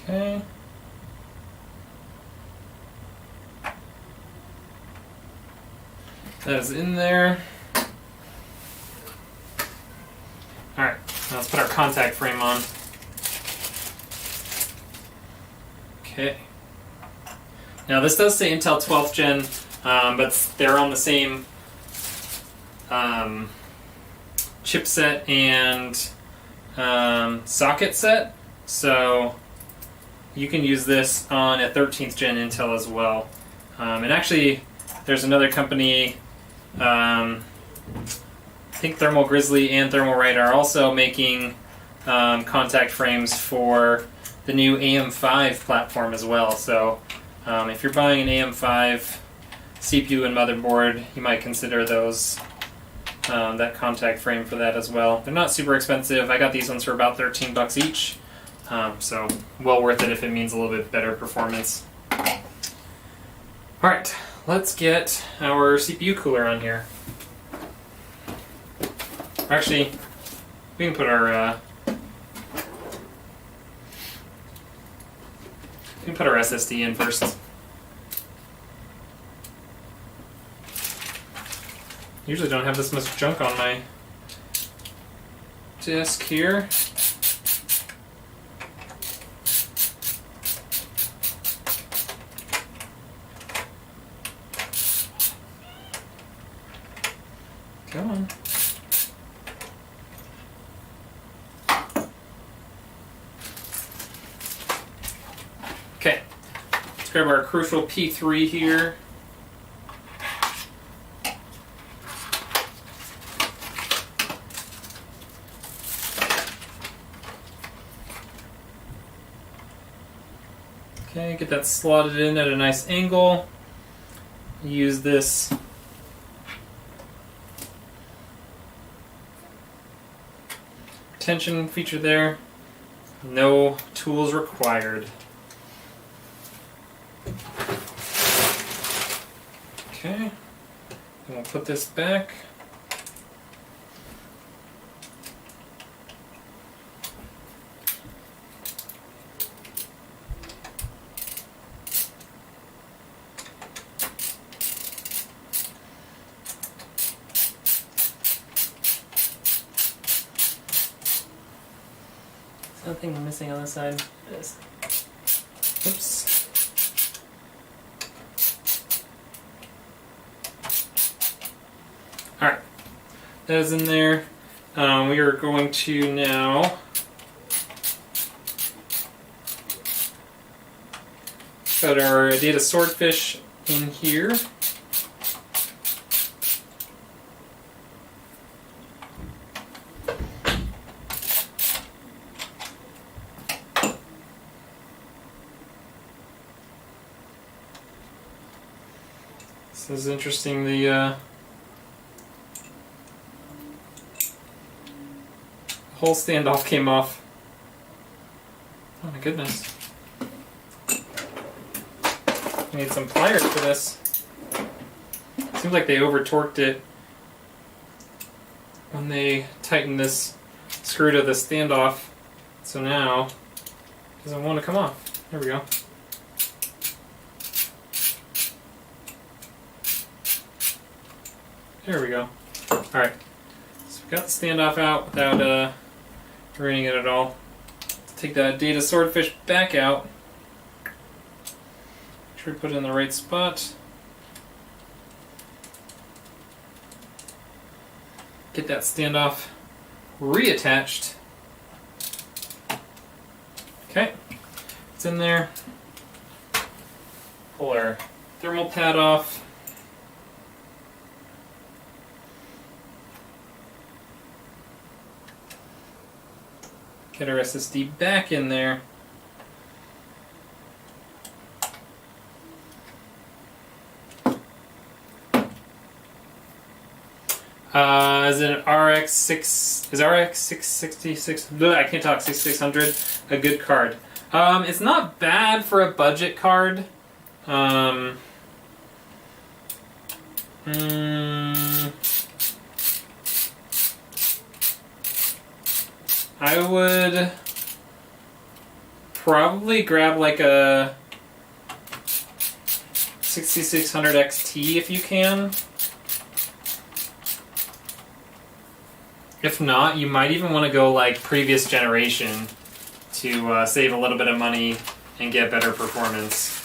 Okay. That is in there. Alright, now let's put our contact frame on. Okay. Now this does say Intel 12th gen, but they're on the same chipset and socket set, so you can use this on a 13th gen Intel as well. And actually, there's another company, I think Thermal Grizzly and Thermal Right are also making contact frames for the new AM5 platform as well. So if you're buying an AM5 CPU and motherboard, you might consider those, that contact frame for that as well. They're not super expensive. I got these ones for about 13 bucks each. So well worth it if it means a little bit better performance. Alright, let's get our CPU cooler on here. Actually, we can put our SSD in first. Usually don't have this much junk on my disk here. Come on. Okay, let's grab our Crucial P3 here. Okay, get that slotted in at a nice angle. Use this tension feature there. No tools required. Okay, and we'll put this back. Nothing missing on this side. Yes. Oops. Alright. That is in there. We are going to now put our data swordfish in here. This is interesting, the whole standoff came off. Oh my goodness. I need some pliers for this. Seems like they over-torqued it when they tightened this screw to the standoff. So now it doesn't want to come off. There we go. There we go. Alright, so we got the standoff out without ruining it at all. Let's take that data swordfish back out. Make sure we put it in the right spot. Get that standoff reattached. Okay, it's in there. Pull our thermal pad off. Get our SSD back in there. Is it an RX6? Is RX666? I can't talk. 6600. A good card. It's not bad for a budget card. I would probably grab like a 6600 XT if you can. If not, you might even want to go like previous generation to save a little bit of money and get better performance.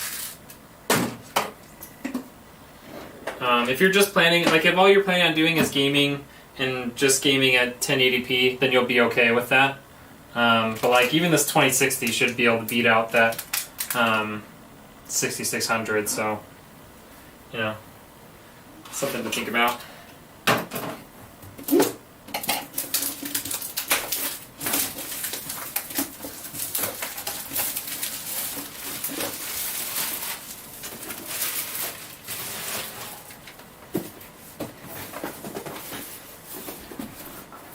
If you're just planning, like if all you're planning on doing is gaming and just gaming at 1080p, then you'll be okay with that. But like even this 2060 should be able to beat out that 6600, so you know, something to think about.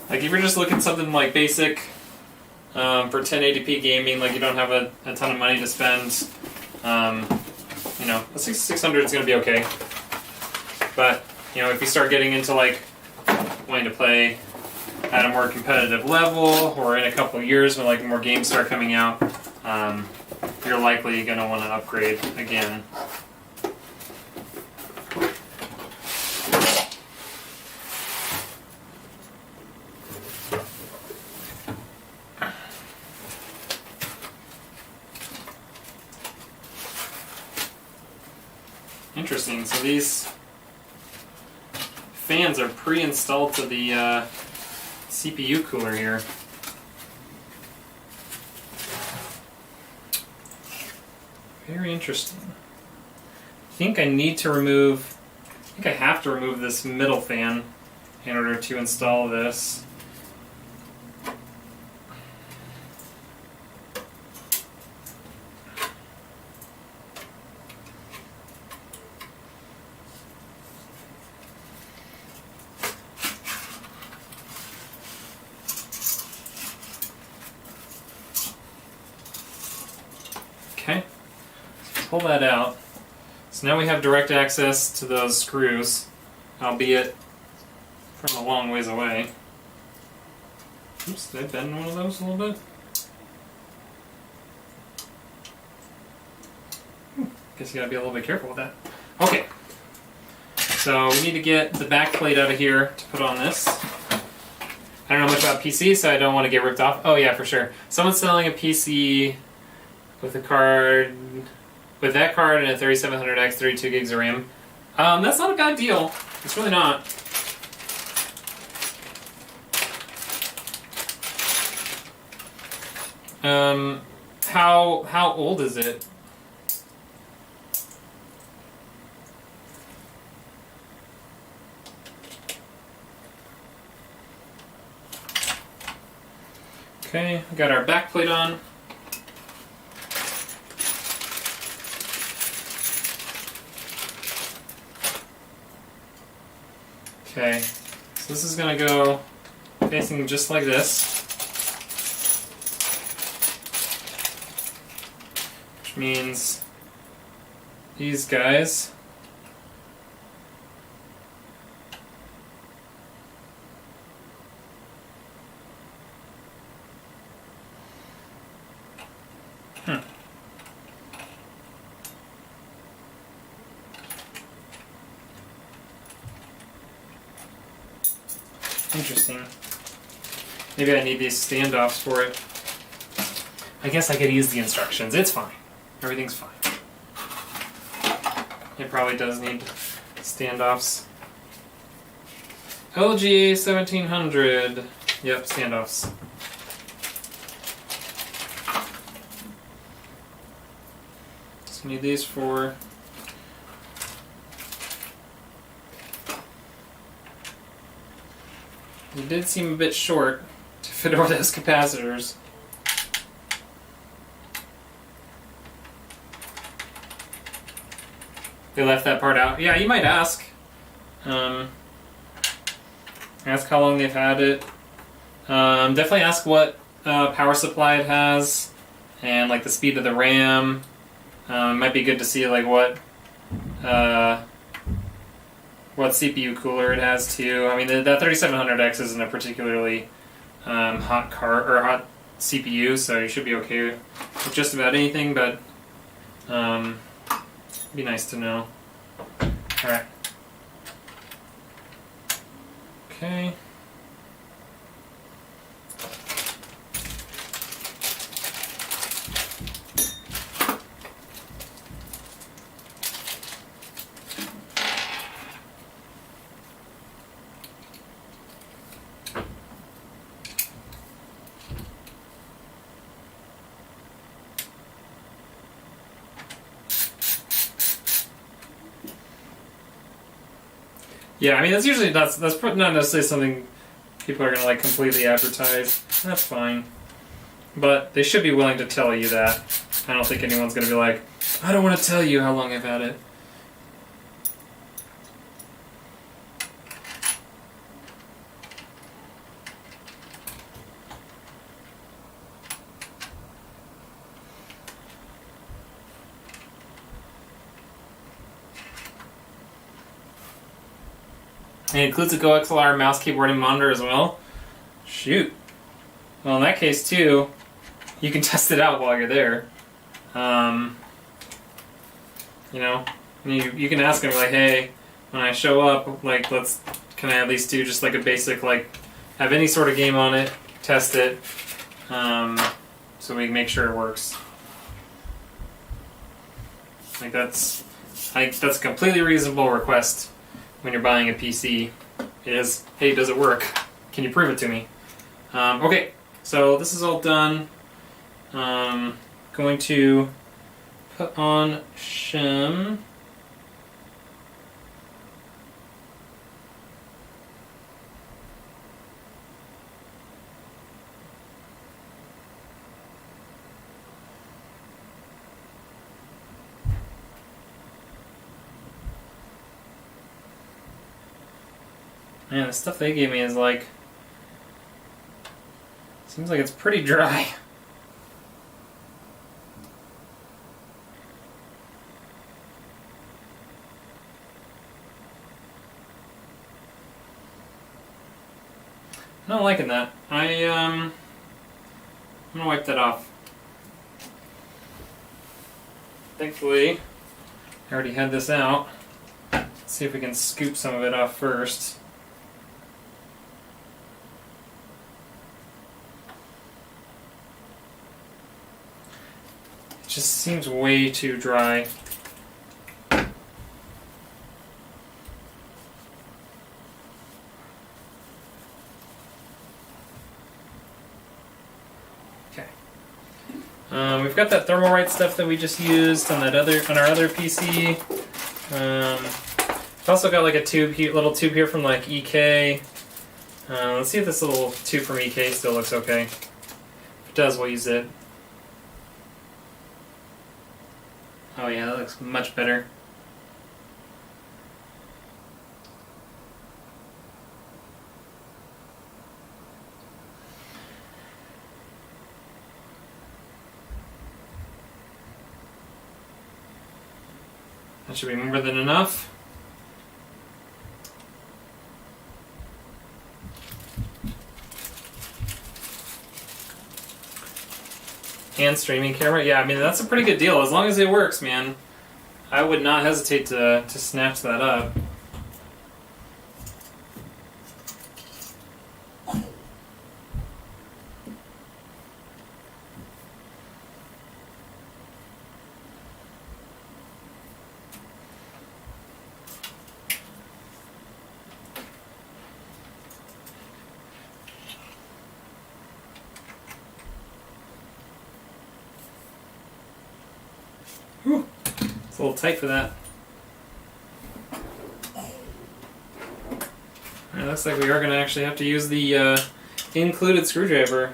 Like if you're just looking something like basic for 1080p gaming, like you don't have a ton of money to spend, you know, a 6600 is going to be okay. But you know, if you start getting into like wanting to play at a more competitive level, or in a couple of years when like more games start coming out, you're likely going to want to upgrade again. Interesting. So these fans are pre-installed to the CPU cooler here. Very interesting. I think I have to remove this middle fan in order to install this. Okay, so pull that out. So now we have direct access to those screws, albeit from a long ways away. Oops, did I bend one of those a little bit? Guess you gotta be a little bit careful with that. Okay, so we need to get the back plate out of here to put on this. I don't know much about PC, so I don't want to get ripped off. Oh yeah, for sure. Someone's selling a PC with a card, with that card and a 3700X, 32 gigs of RAM. That's not a bad deal. It's really not. How old is it? Okay, we got our back plate on. Okay, so this is going to go facing just like this, which means these guys Interesting. Maybe I need these standoffs for it. I guess I could use the instructions. It's fine. Everything's fine. It probably does need standoffs. LGA 1700. Yep, standoffs. Just need these for... It did seem a bit short to fit over those capacitors. They left that part out. Yeah, you might ask. Ask how long they've had it. Definitely ask what power supply it has, and like the speed of the RAM. It might be good to see like what CPU cooler it has too. I mean, that 3700X isn't a particularly hot hot CPU, so you should be okay with just about anything. But it'd be nice to know. All right. Okay. Yeah, I mean that's not necessarily something people are gonna like completely advertise. That's fine, but they should be willing to tell you that. I don't think anyone's gonna be like, I don't want to tell you how long I've had it. It includes a Go XLR mouse, keyboard, and monitor as well. Shoot. Well, in that case, too, you can test it out while you're there. You know, you can ask them, like, hey, when I show up, like, can I at least do just, like, a basic, like, have any sort of game on it, test it, so we can make sure it works. Like, that's a completely reasonable request when you're buying a PC is, hey, does it work? Can you prove it to me? Okay, so this is all done. Going to put on shim. Man, the stuff they gave me is like, seems like it's pretty dry. I'm not liking that. I'm gonna wipe that off. Thankfully, I already had this out. Let's see if we can scoop some of it off first. It just seems way too dry. Okay. We've got that Thermalright stuff that we just used on our other PC. I've also got like a little tube here from like EK. Let's see if this little tube from EK still looks okay. If it does, we'll use it. Oh yeah, that looks much better. That should be more than enough. And streaming camera, yeah, I mean that's a pretty good deal. As long as it works, man, I would not hesitate to snatch that up. Whew. It's a little tight for that. It looks like we are going to actually have to use the included screwdriver.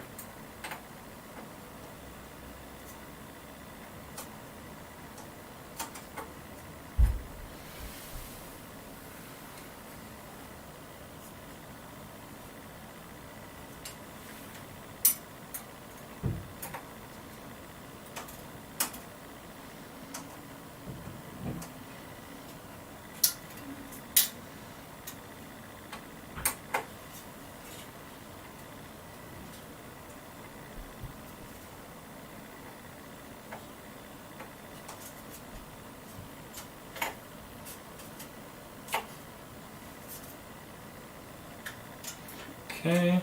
Okay.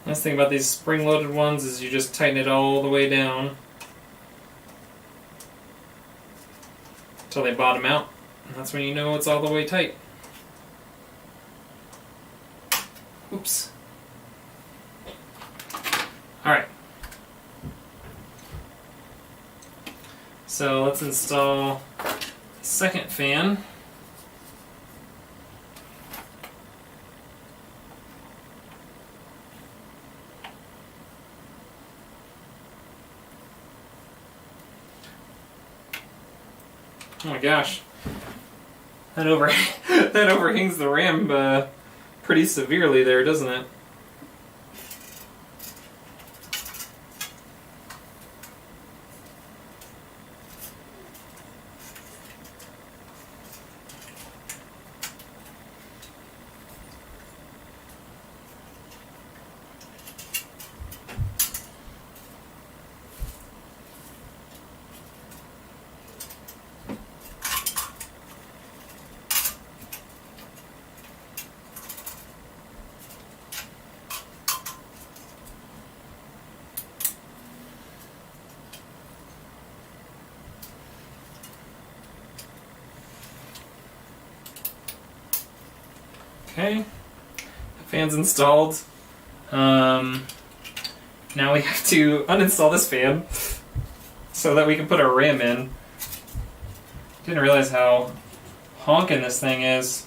Nice thing about these spring-loaded ones is you just tighten it all the way down until they bottom out. And that's when you know it's all the way tight. Oops. Alright. So let's install the second fan. Oh my gosh, that that overhangs the RAM pretty severely there, doesn't it? Okay, the fan's installed. Now we have to uninstall this fan so that we can put our RAM in. Didn't realize how honking this thing is.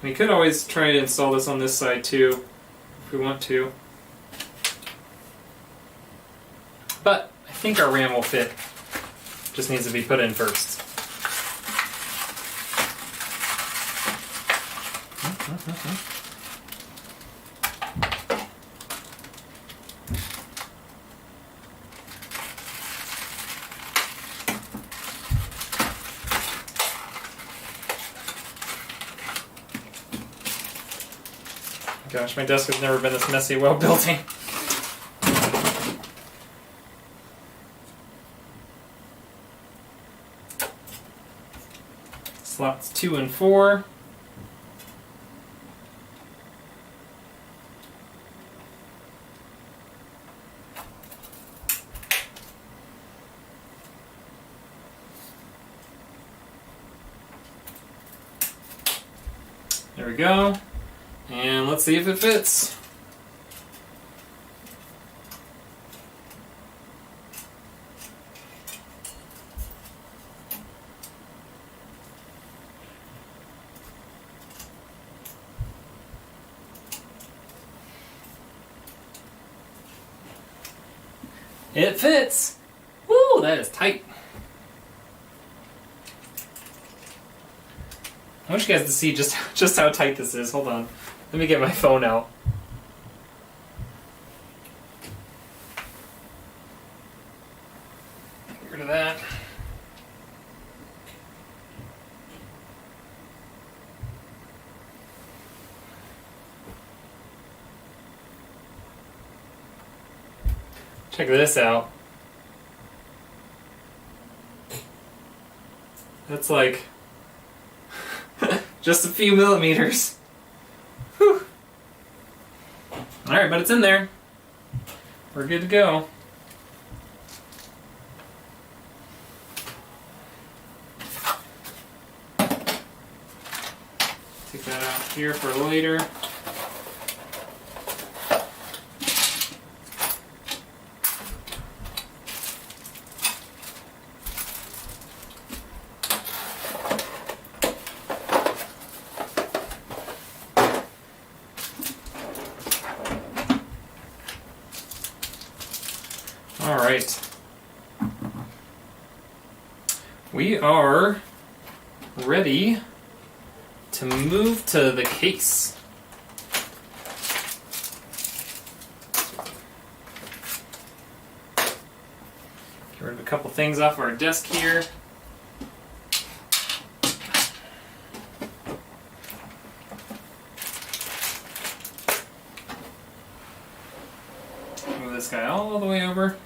We could always try to install this on this side too, if we want to. But I think our RAM will fit. Just needs to be put in first. Gosh, my desk has never been this messy while building. Slots 2 and 4. There we go. And let's see if it fits. It fits! Woo, that is tight. I want you guys to see just how tight this is. Hold on. Let me get my phone out. Get rid of that. Check this out. That's like just a few millimeters. Whew. Alright, but it's in there. We're good to go. Take that out here for later. Alright. We are ready to move to the case. Get rid of a couple things off our desk here. Move this guy all the way over.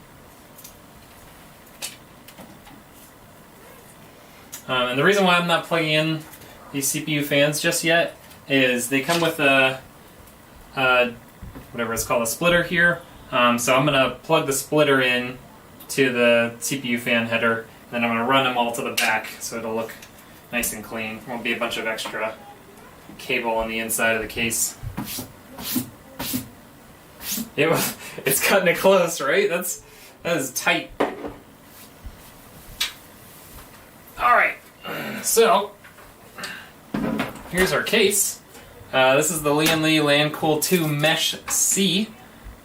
And the reason why I'm not plugging in these CPU fans just yet is they come with a whatever it's called, a splitter here. So I'm going to plug the splitter in to the CPU fan header, and then I'm going to run them all to the back so it'll look nice and clean. Won't be a bunch of extra cable on the inside of the case. It's cutting it close, right? That is tight. Alright, so here's our case. This is the Lian Lancool 2 Mesh C.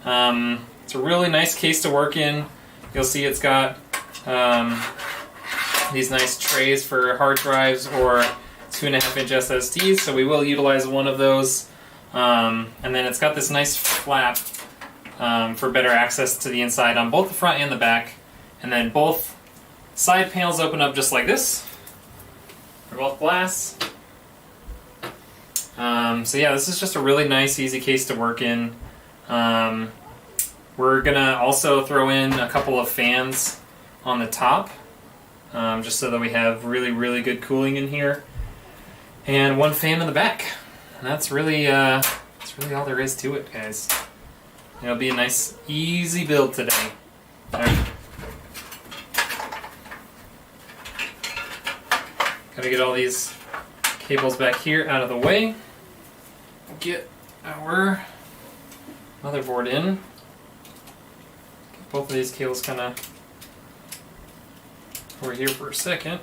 It's a really nice case to work in. You'll see it's got these nice trays for hard drives or 2.5-inch SSDs, so we will utilize one of those. And then it's got this nice flap for better access to the inside on both the front and the back. And then both side panels open up just like this. They're both glass. So yeah, this is just a really nice, easy case to work in. We're gonna also throw in a couple of fans on the top, just so that we have really, really good cooling in here, and one fan in the back. And that's really all there is to it, guys. It'll be a nice, easy build today. All right. Gotta get all these cables back here out of the way. Get our motherboard in. Get both of these cables kind of over here for a second,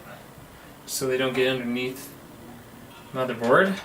so they don't get underneath the motherboard.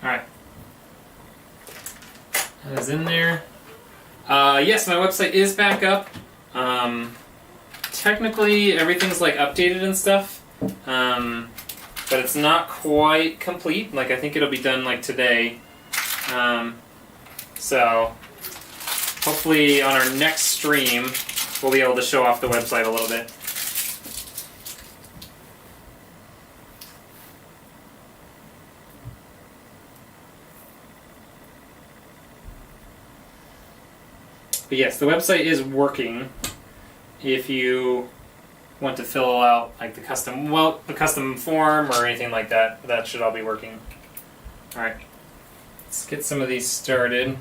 Alright. That is in there. Yes, my website is back up. Technically, everyth's like updated and stuff. But it's not quite complete. Like, I think it'll be done like today. So, hopefully on our next stream, we'll be able to show off the website a little bit. But yes, the website is working. If you want to fill out like the custom form or anything like that, that should all be working. All right, let's get some of these started.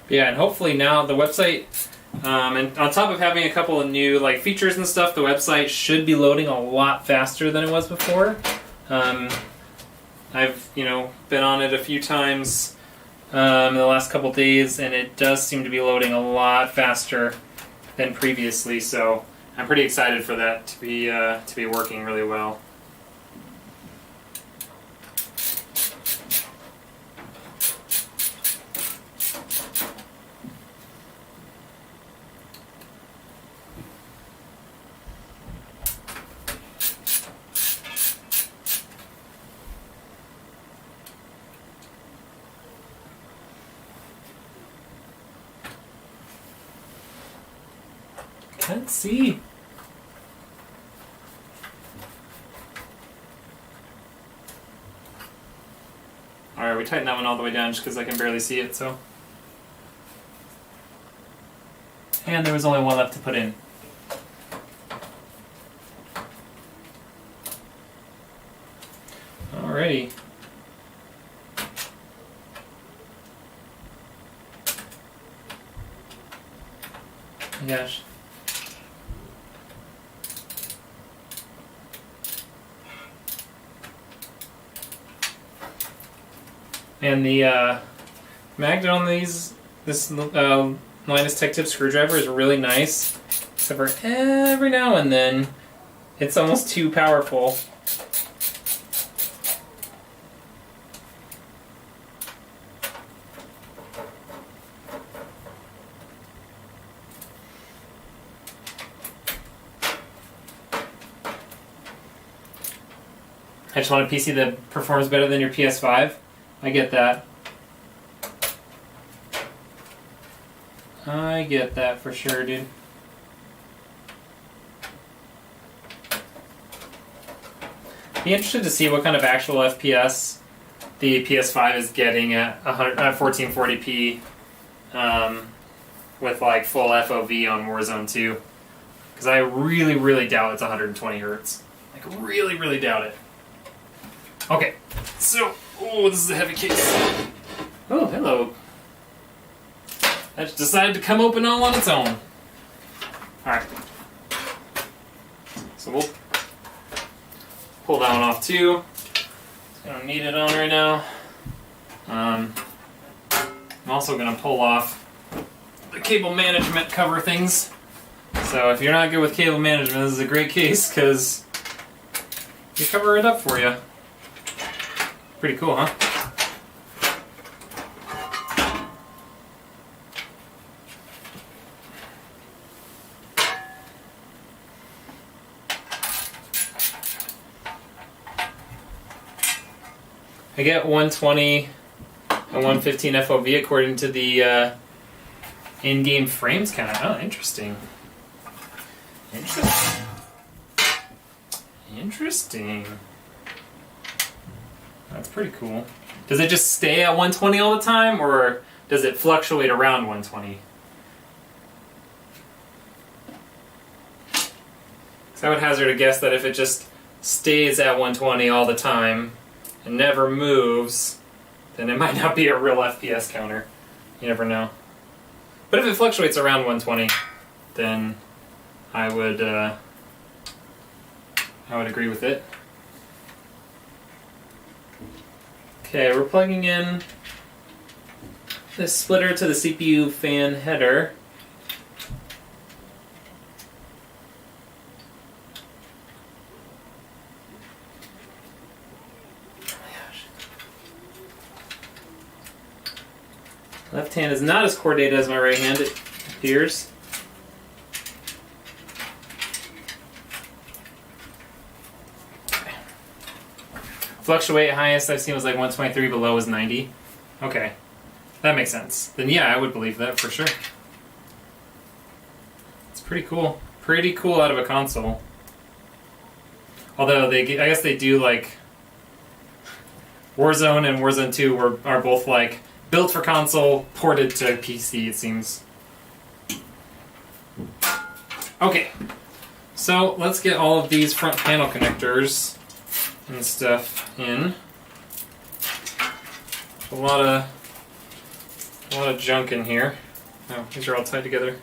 Yeah, and hopefully now the website, and on top of having a couple of new like features and stuff, the website should be loading a lot faster than it was before. I've been on it a few times in the last couple days, and it does seem to be loading a lot faster than previously. So I'm pretty excited for that to be working really well. Let's see. Alright, we tightened that one all the way down just because I can barely see it, so. And there was only one left to put in. Alrighty. Oh my gosh. And the magnet on this Linus Tech Tip screwdriver is really nice, except for every now and then It's almost too powerful. I just want a PC that performs better than your PS5. I get that. I get that for sure, dude. Be interested to see what kind of actual FPS the PS5 is getting at 1440p with like full FOV on Warzone 2. Because I really, really doubt it's 120 hertz. Like, really, really doubt it. Okay, so, oh, this is a heavy case. Oh, hello. I just decided to come open all on its own. Alright. So we'll pull that one off too. I don't need it on right now. I'm also going to pull off the cable management cover things. So if you're not good with cable management, this is a great case because they cover it up for you. Pretty cool, huh? I get 120 and 115 FOV according to the in-game frames count. Oh, interesting. Interesting. That's pretty cool. Does it just stay at 120 all the time, or does it fluctuate around 120? So I would hazard a guess that if it just stays at 120 all the time and never moves, then it might not be a real FPS counter. You never know. But if it fluctuates around 120, then I would agree with it. Okay, we're plugging in this splitter to the CPU fan header. Left hand is not as coordinated as my right hand, it appears. Okay. Fluctuate highest I've seen was like 123, below was 90. Okay, that makes sense. Then yeah, I would believe that for sure. It's pretty cool. Pretty cool out of a console. Although I guess they do like Warzone and Warzone 2 are both like built for console, ported to PC, it seems. Okay, so let's get all of these front panel connectors and stuff in. A lot of junk in here. Oh, these are all tied together.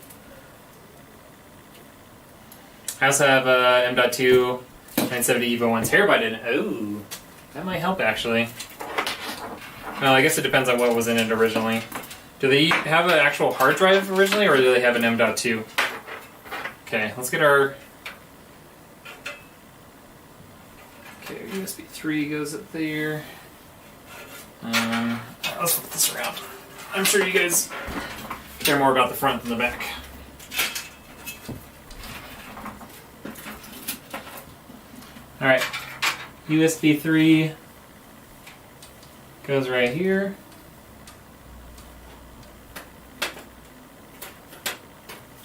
I also have M.2 970 EVO 1 terabyte in it. Oh, that might help actually. Well, I guess it depends on what was in it originally. Do they have an actual hard drive originally, or do they have an M.2? Okay, let's get our... Okay, USB 3 goes up there. Let's flip this around. I'm sure you guys care more about the front than the back. Alright, USB 3 goes right here.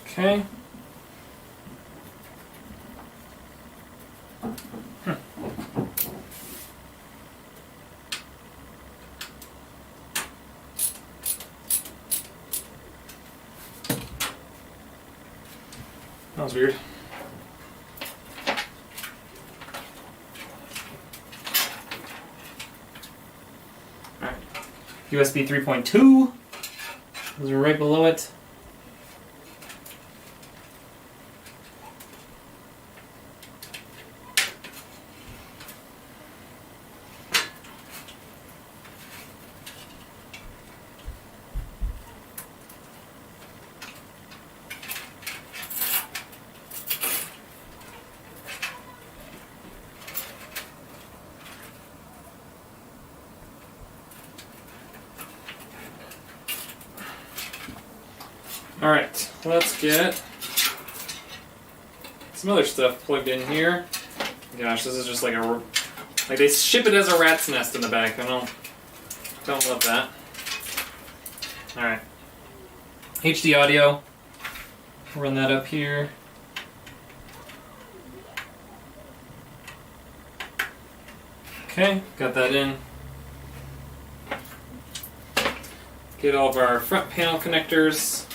Okay. That was weird. Alright. USB 3.2. Those are right below it. Alright, let's get some other stuff plugged in here. Gosh, this is just like like they ship it as a rat's nest in the back. I don't love that. Alright. HD audio. Run that up here. Okay, got that in. Get all of our front panel connectors.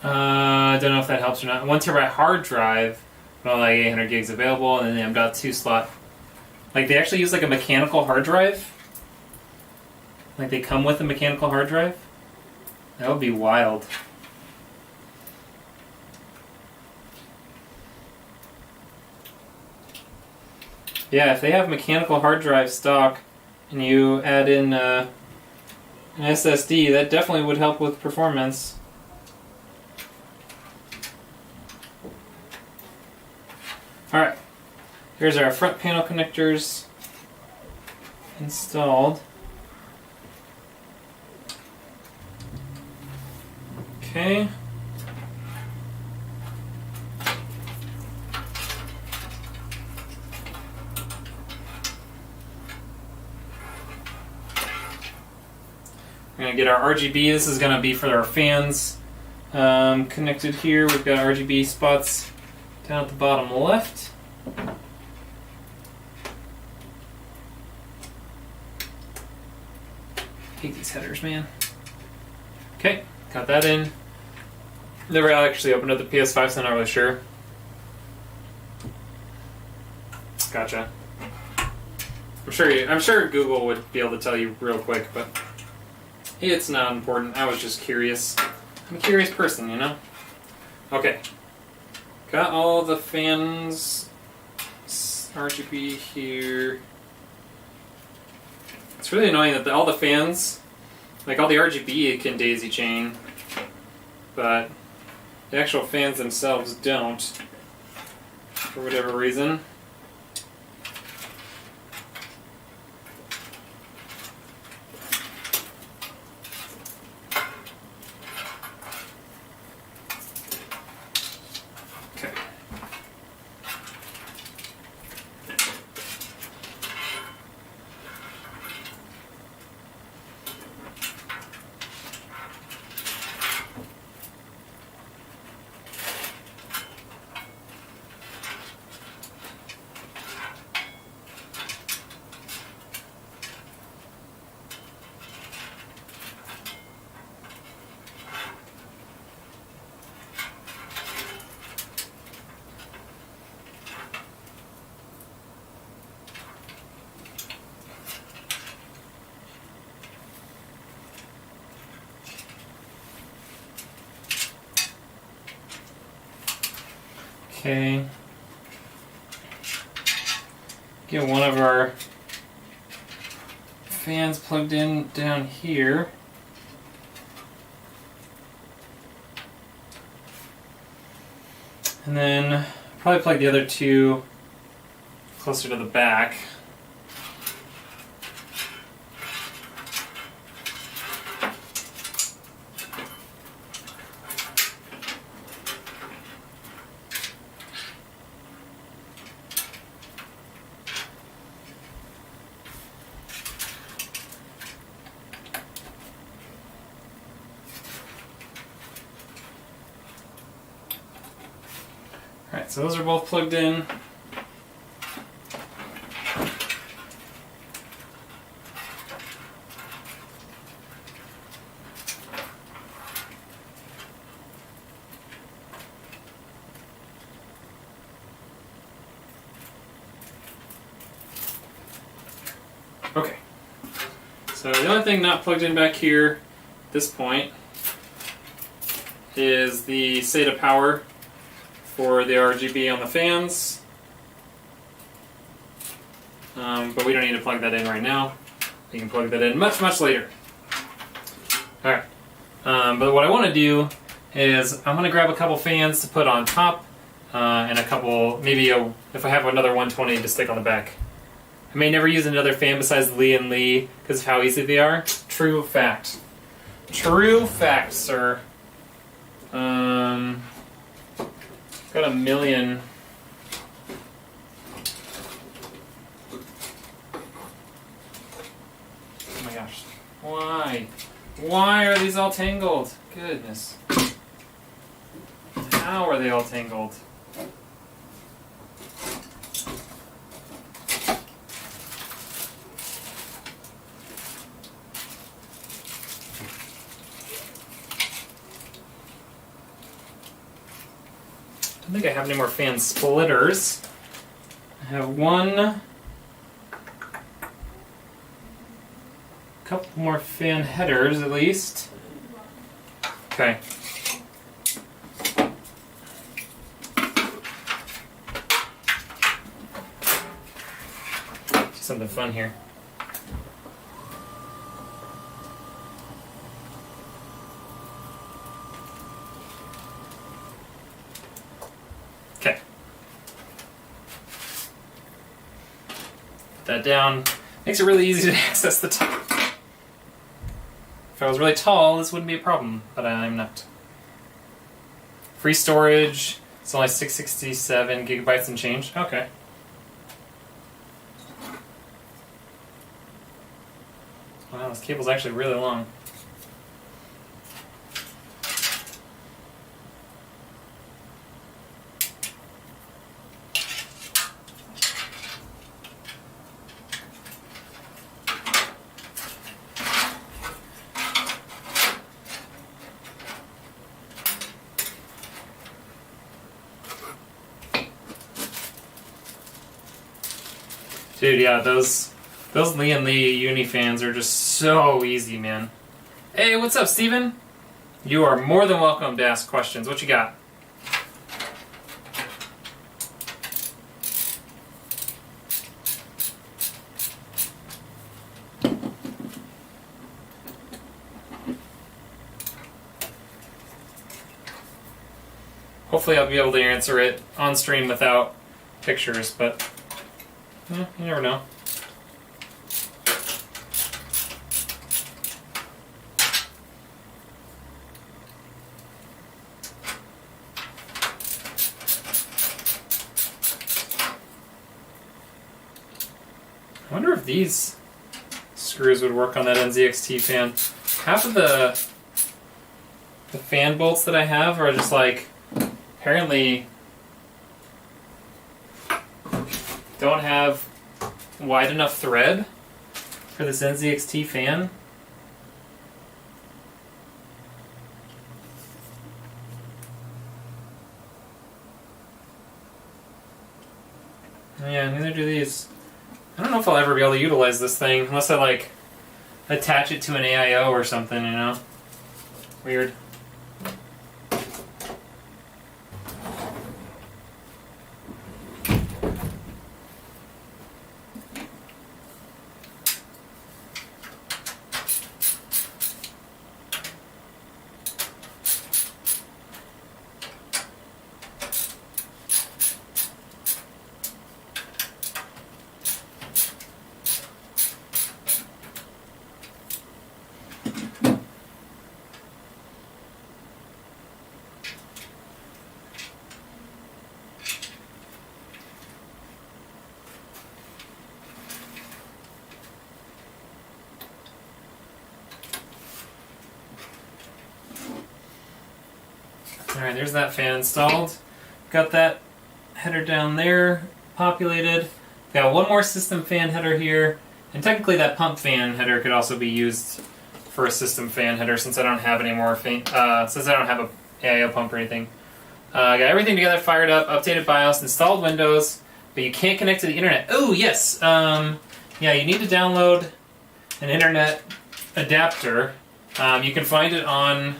I don't know if that helps or not. 1 terabyte hard drive, well, like 800 gigs available, and then the M.2 slot. Like they actually use like a mechanical hard drive. Like they come with a mechanical hard drive. That would be wild. Yeah, if they have mechanical hard drive stock, and you add in an SSD, that definitely would help with performance. Alright, here's our front panel connectors installed. Okay. We're going to get our RGB. This is going to be for our fans connected here. We've got RGB spots down at the bottom left. Hate these headers, man. Okay, got that in. Never actually opened up the PS5, so I'm not really sure. Gotcha. I'm sure Google would be able to tell you real quick, but it's not important. I was just curious. I'm a curious person, you know? Okay. Got all the fans RGB here. It's really annoying that all the fans, like all the RGB can daisy chain, but the actual fans themselves don't, for whatever reason. Okay. Get one of our fans plugged in down here. And then probably plug the other two closer to the back. Alright, so those are both plugged in. Okay, so the only thing not plugged in back here at this point is the SATA power for the RGB on the fans, but we don't need to plug that in right now. We can plug that in much, much later. Alright, but what I want to do is I'm going to grab a couple fans to put on top and a couple, maybe if I have another 120 to stick on the back. I may never use another fan besides the Lian because of how easy they are. True fact. True fact, sir. Got a million. Oh my gosh. Why? Why are these all tangled? Goodness. How are they all tangled? I don't think I have any more fan splitters. I have one. Couple more fan headers at least. Okay. Something fun here. Okay. Put that down. Makes it really easy to access the top. If I was really tall, this wouldn't be a problem, but I'm not. Free storage. It's only 667 gigabytes and change. Okay. Wow, this cable's actually really long. Dude, yeah, those Lian Uni fans are just so easy, man. Hey, what's up, Steven? You are more than welcome to ask questions. What you got? Hopefully I'll be able to answer it on stream without pictures, but you never know. I wonder if these screws would work on that NZXT fan. Half of the fan bolts that I have are just like, apparently don't have wide enough thread for this NZXT fan. Yeah, neither do these. I don't know if I'll ever be able to utilize this thing unless I like attach it to an AIO or something, you know? Weird. Alright, there's that fan installed. Got that header down there populated. Got one more system fan header here. And technically that pump fan header could also be used for a system fan header since I don't have any more since I don't have a AIO pump or anything. Got everything together, fired up, updated BIOS, installed Windows, but you can't connect to the internet. Oh, yes! Yeah, you need to download an internet adapter. You can find it on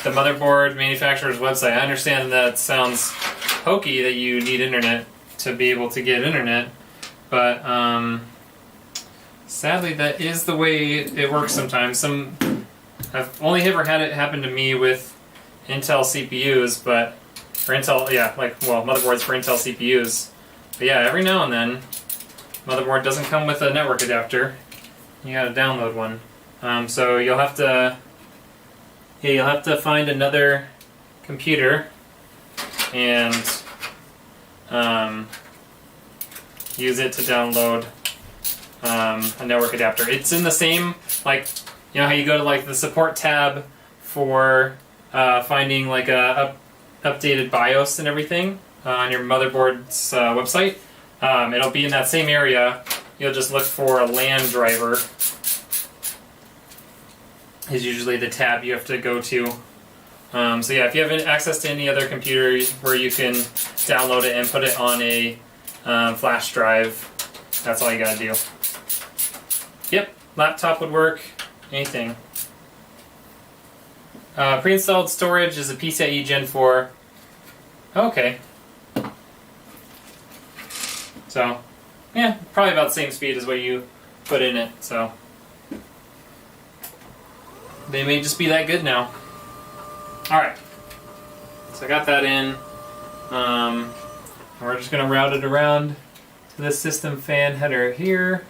the motherboard manufacturer's website. I understand that sounds hokey that you need internet to be able to get internet, but sadly that is the way it works sometimes. I've only ever had it happen to me with Intel CPUs, but or Intel, yeah, like, well, motherboards for Intel CPUs. But yeah, every now and then, motherboard doesn't come with a network adapter. You gotta download one. So you'll have to find another computer and use it to download a network adapter. It's in the same, like, you know how you go to like the support tab for finding like a updated BIOS and everything on your motherboard's website. It'll be in that same area. You'll just look for a LAN driver. Is usually the tab you have to go to. So yeah, if you have access to any other computer where you can download it and put it on a flash drive, that's all you gotta do. Yep, laptop would work, anything. Pre-installed storage is a PCIe Gen 4. Okay. So, yeah, probably about the same speed as what you put in it, so. They may just be that good now. Alright. So I got that in. We're just going to route it around to the system fan header here.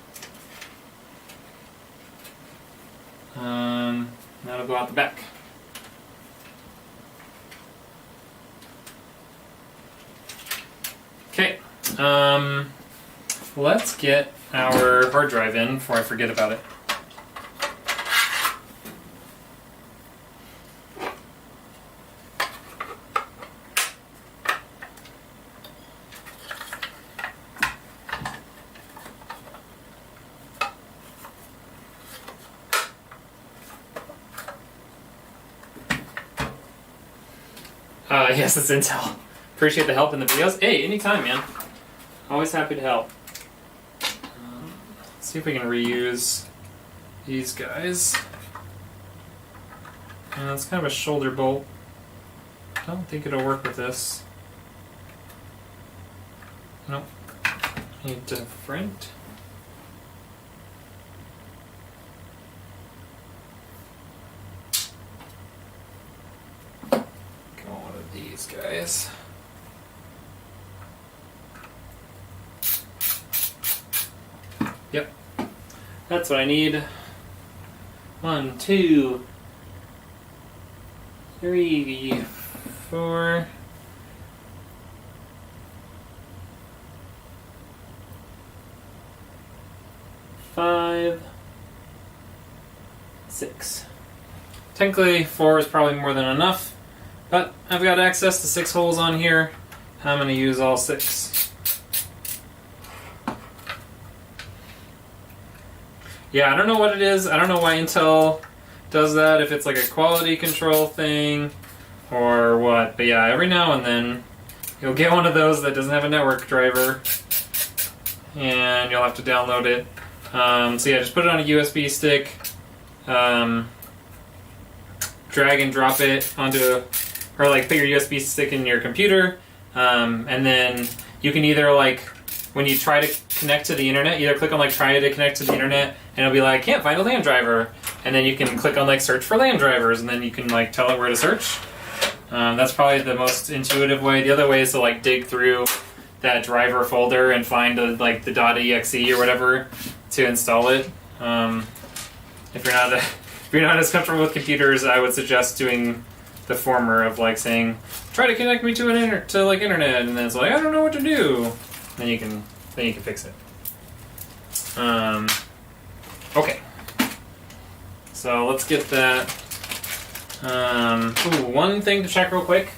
That'll go out the back. Okay. Let's get our hard drive in before I forget about it. Yes, it's Intel. Appreciate the help in the videos. Hey, anytime, man. Always happy to help. Let's see if we can reuse these guys. It's kind of a shoulder bolt. I don't think it'll work with this. Nope. Need different. These guys. Yep. That's what I need. 1, 2, 3, 4. 5, 6. Technically, 4 is probably more than enough. But I've got access to 6 holes on here. I'm going to use all 6. Yeah, I don't know what it is. I don't know why Intel does that, if it's like a quality control thing or what. But yeah, every now and then you'll get one of those that doesn't have a network driver and you'll have to download it. So yeah, just put it on a USB stick, drag and drop it onto, or like put your USB stick in your computer, and then you can either like, when you try to connect to the internet, either click on like try to connect to the internet and it'll be like, can't find a LAN driver. And then you can click on like search for LAN drivers and then you can like tell it where to search. That's probably the most intuitive way. The other way is to like dig through that driver folder and find like the .exe or whatever to install it. If you're not as comfortable with computers, I would suggest doing the former of like saying, try to connect me to internet, and then it's like, I don't know what to do. Then you can fix it. Okay. So let's get that. One thing to check real quick.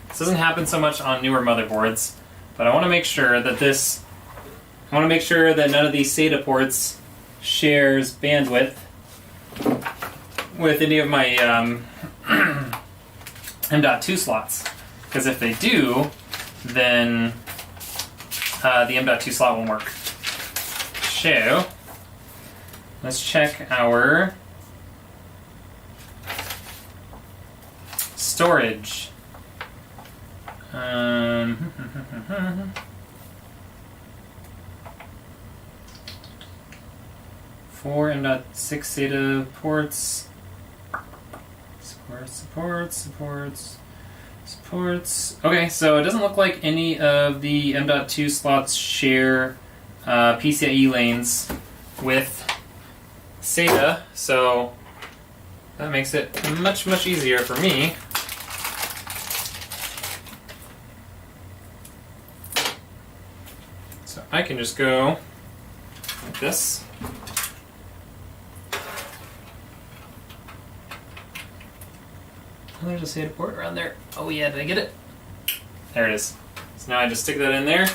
This doesn't happen so much on newer motherboards, but I want to make sure that none of these SATA ports shares bandwidth with any of my M.2 slots. Because if they do, then the M.2 slot won't work. So, let's check our storage. 4 M.6 SATA ports. Supports. Okay, so it doesn't look like any of the M.2 slots share PCIe lanes with SATA, so that makes it much easier for me. So I can just go like this. Oh, there's a SATA port around there. Oh yeah, did I get it? There it is. So now I just stick that in there.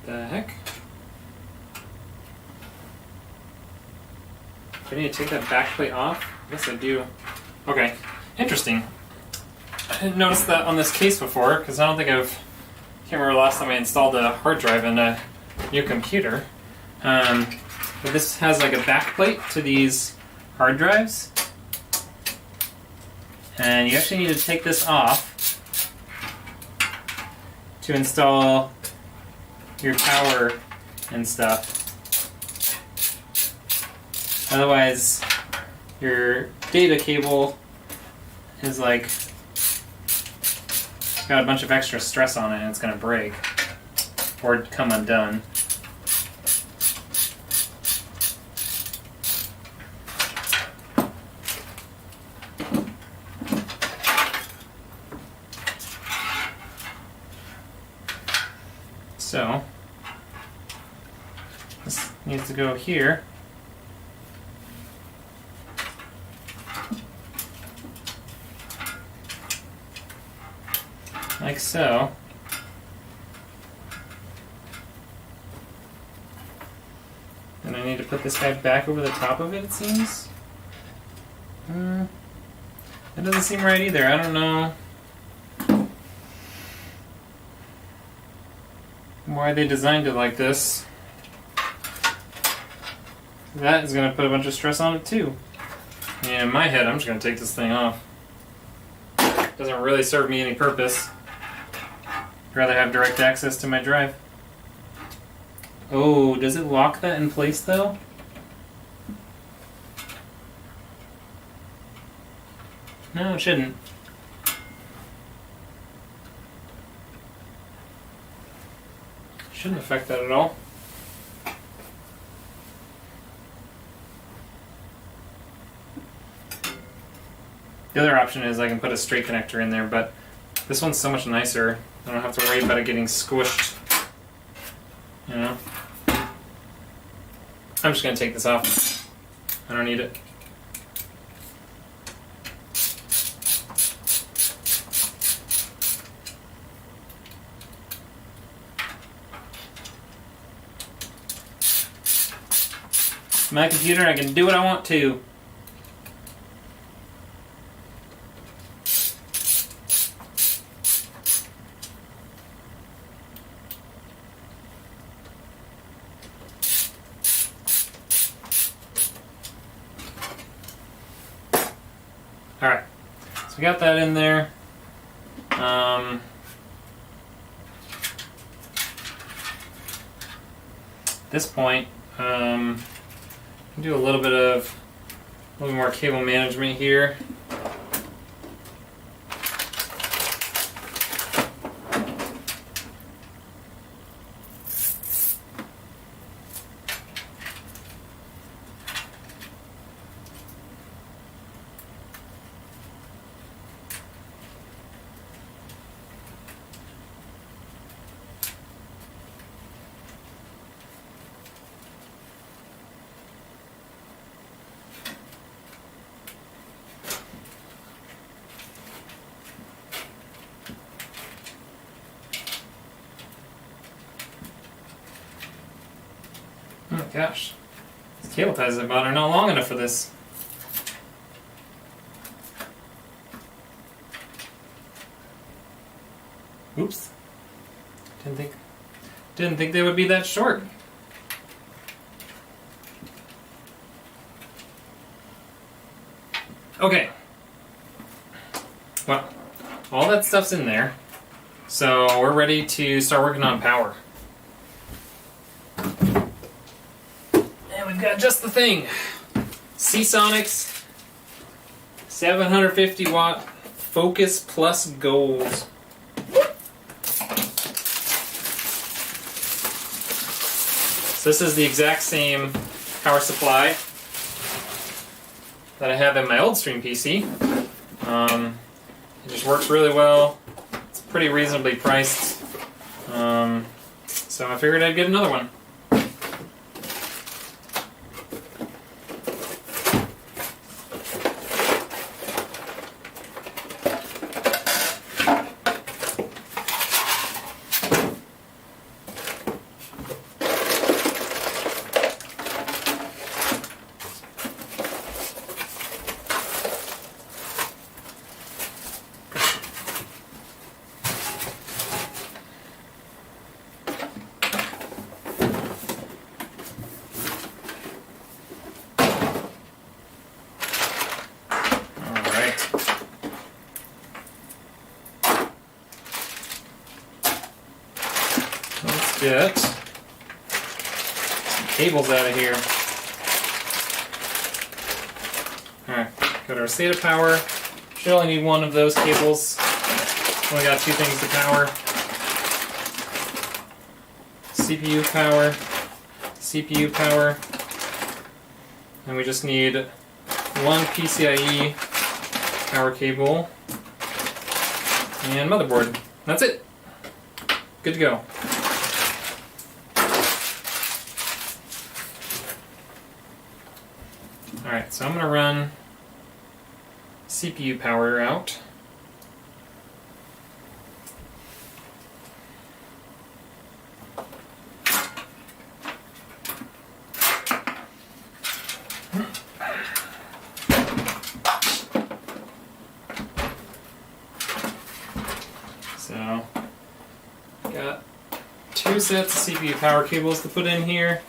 The heck? Do I need to take that back plate off? I guess I do. Okay, interesting. I didn't notice that on this case before, because I don't think can't remember the last time I installed a hard drive in a new computer. But this has like a back plate to these hard drives. And you actually need to take this off to install your power and stuff. Otherwise, your data cable is like got a bunch of extra stress on it and it's gonna break or come undone. So this needs to go here. Like so. And I need to put this guy back over the top of it, it seems. That doesn't seem right either. I don't know why they designed it like this. That is going to put a bunch of stress on it too. And in my head, I'm just going to take this thing off. Doesn't really serve me any purpose. I'd rather have direct access to my drive. Oh, does it lock that in place though? No, it shouldn't. Shouldn't affect that at all. The other option is I can put a straight connector in there, but this one's so much nicer. I don't have to worry about it getting squished. You know? I'm just going to take this off. I don't need it. It's my computer, I can do what I want to. Alright, so we got that in there. At this point, do a little more cable management here. Oh gosh, these cable ties I bought are not long enough for this. Oops. Didn't think they would be that short. Okay. Well, all that stuff's in there. So we're ready to start working on power. And we've got just the thing. Seasonic's 750 watt Focus Plus Gold. So this is the exact same power supply that I have in my old stream PC. It just works really well. It's pretty reasonably priced. So I figured I'd get another one. Get some cables out of here. Alright, got our SATA power. Should only need one of those cables. Only got two things to power. CPU power, CPU power. And we just need one PCIe power cable and motherboard. That's it. Good to go. Alright, so I'm going to run CPU power out. So, got two sets of CPU power cables to put in here.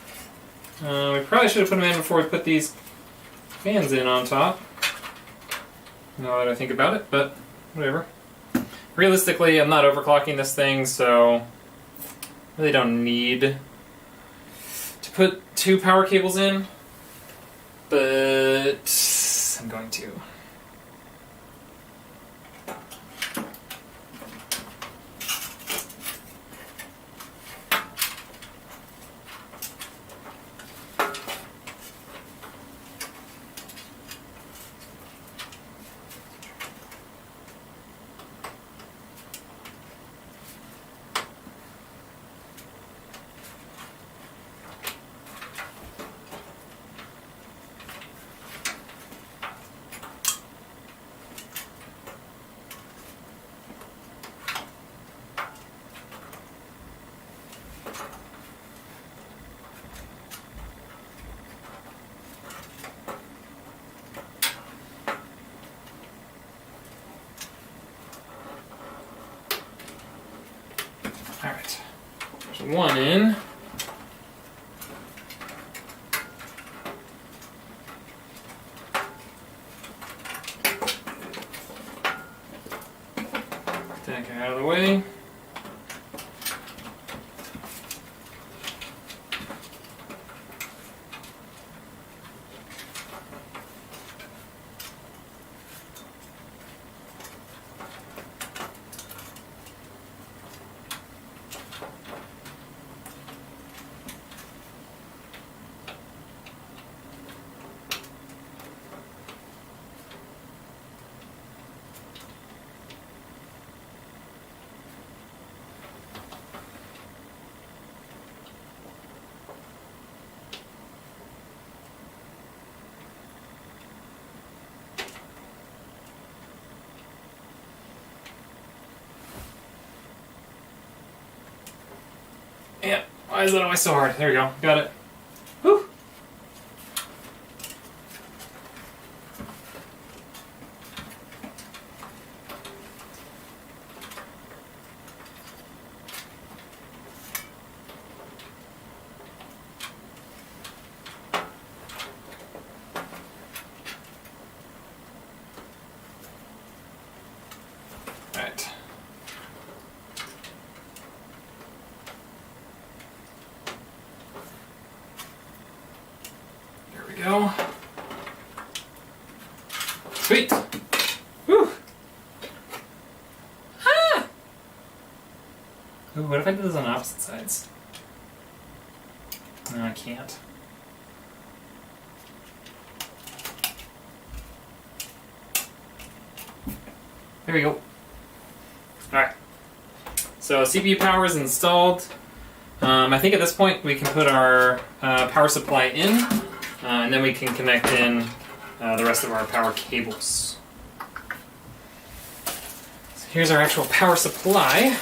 We probably should have put them in before we put these fans in on top. Now that I think about it, but whatever. Realistically, I'm not overclocking this thing, so really don't need to put two power cables in, but I'm going to. Alright, there's one in. Get that guy out of the way. Yeah, why is that always so hard? There we go, got it. Whew. go. Sweet. Woo. Ah. Ooh, what if I do this on opposite sides? No, I can't. There we go. Alright. So CPU power is installed. I think at this point we can put our power supply in, and then we can connect in the rest of our power cables. So here's our actual power supply.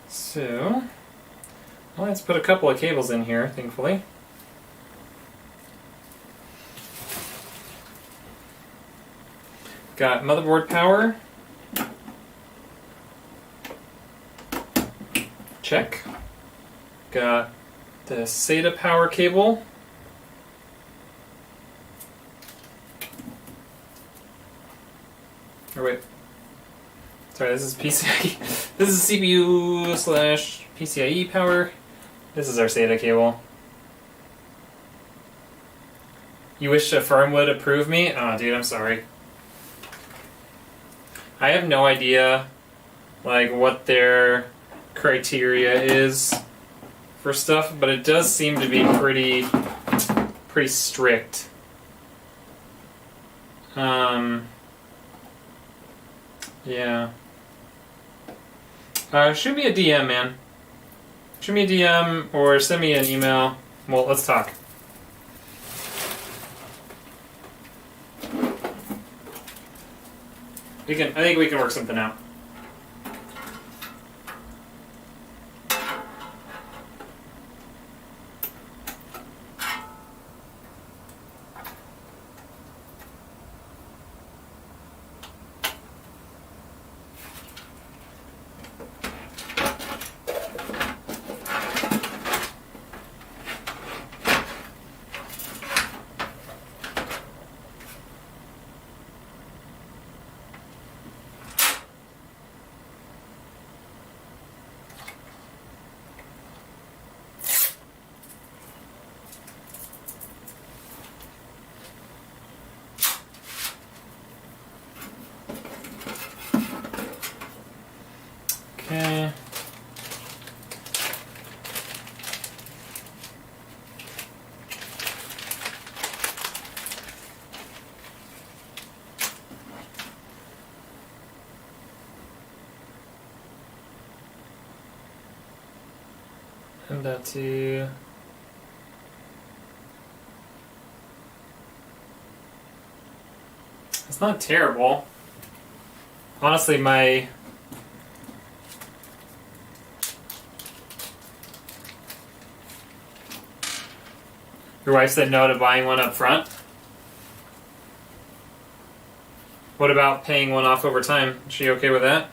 So, well, let's put a couple of cables in here, thankfully. Got motherboard power. Check. Got the SATA power cable. Or wait. Sorry, this is PCIe. This is CPU / PCIe power. This is our SATA cable. You wish a firm would approve me? Oh, dude, I'm sorry. I have no idea, like, what their criteria is for stuff, but it does seem to be pretty strict. Yeah. Shoot me a DM, man. Shoot me a DM or send me an email. Well, let's talk. I think we can work something out. Okay. And that too. It's not terrible. Honestly, your wife said no to buying one up front? What about paying one off over time? Is she okay with that?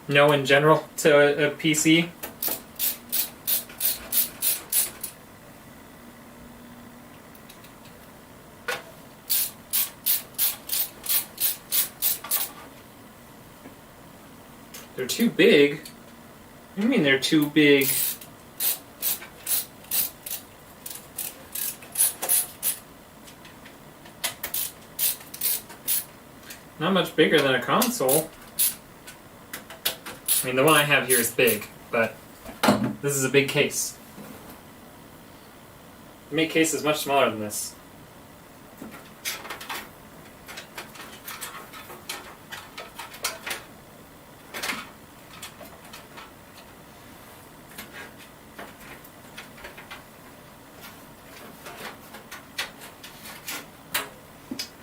No in general to a PC? They're too big? What do you mean they're too big? Not much bigger than a console. I mean, the one I have here is big, but this is a big case. The main case is much smaller than this.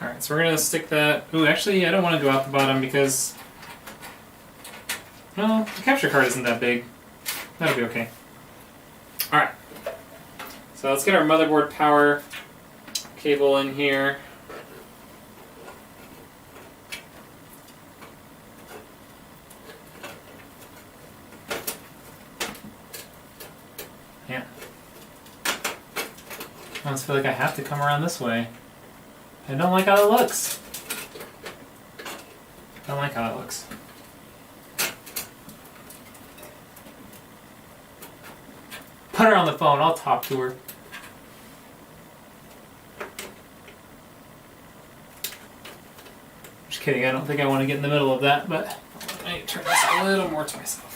Alright, so we're going to stick that... Ooh, actually, I don't want to go out the bottom because... No, the capture card isn't that big. That'll be okay. Alright. So let's get our motherboard power cable in here. I almost feel like I have to come around this way. I don't like how it looks. I don't like how it looks. Put her on the phone, I'll talk to her. Just kidding, I don't think I want to get in the middle of that, but I need to turn this a little more to myself.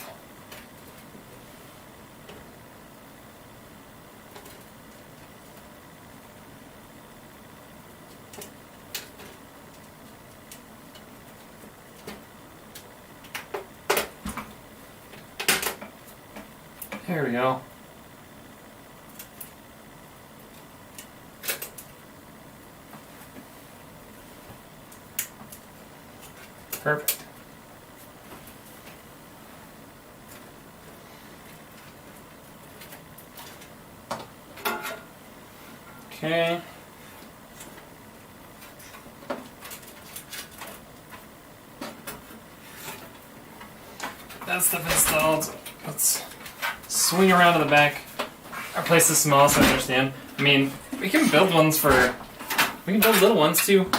There we go. Perfect. Okay. That stuff installed. Let's swing around to the back. Our place is small, so I understand. I mean, we can build ones for... We can build little ones, too.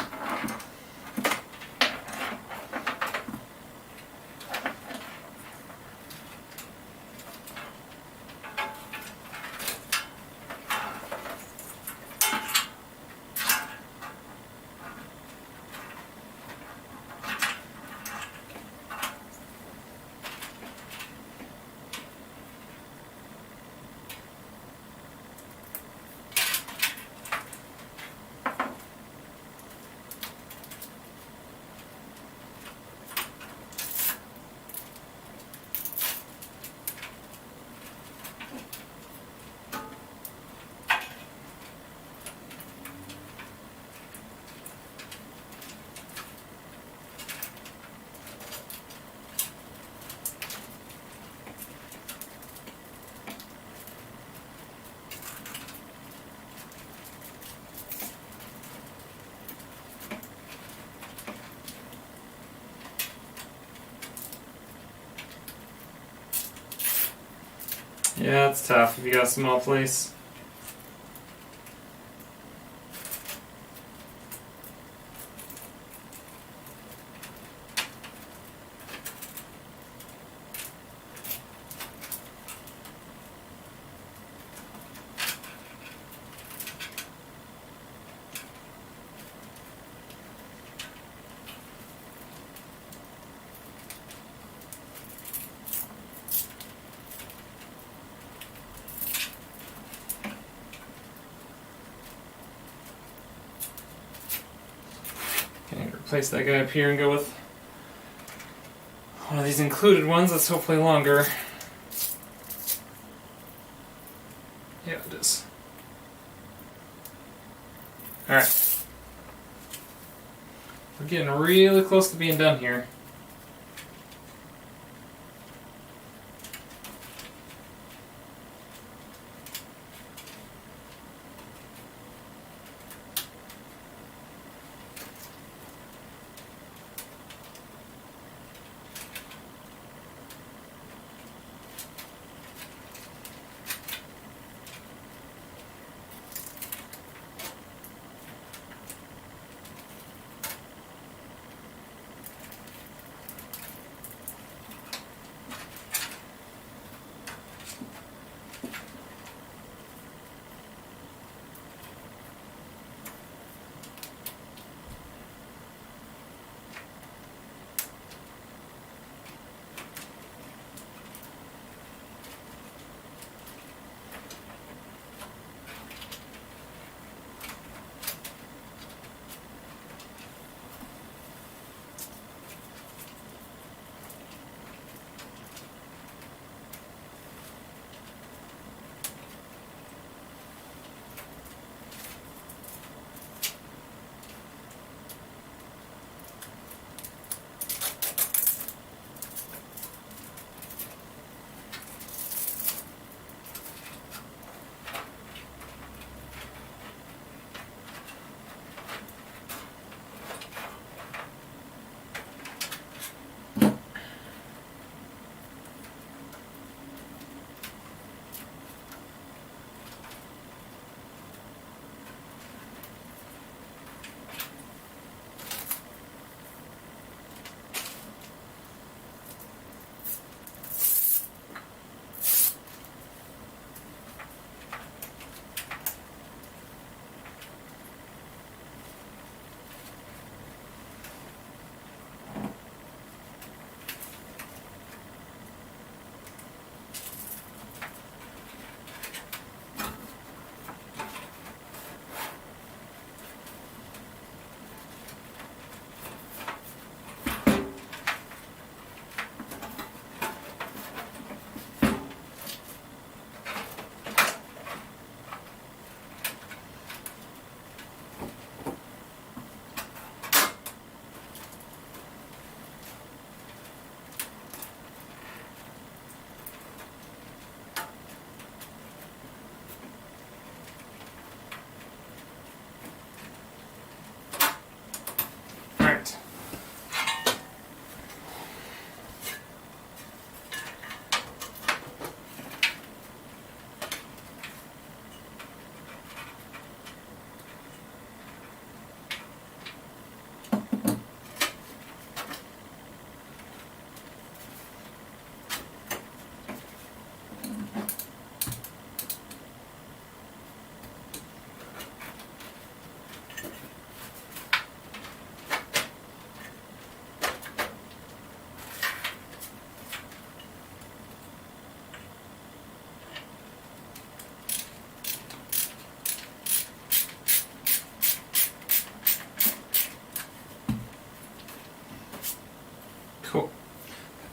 Yeah, it's tough if you got a small place. Okay, replace that guy up here and go with one of these included ones that's hopefully longer. Yeah, it is. Alright. We're getting really close to being done here.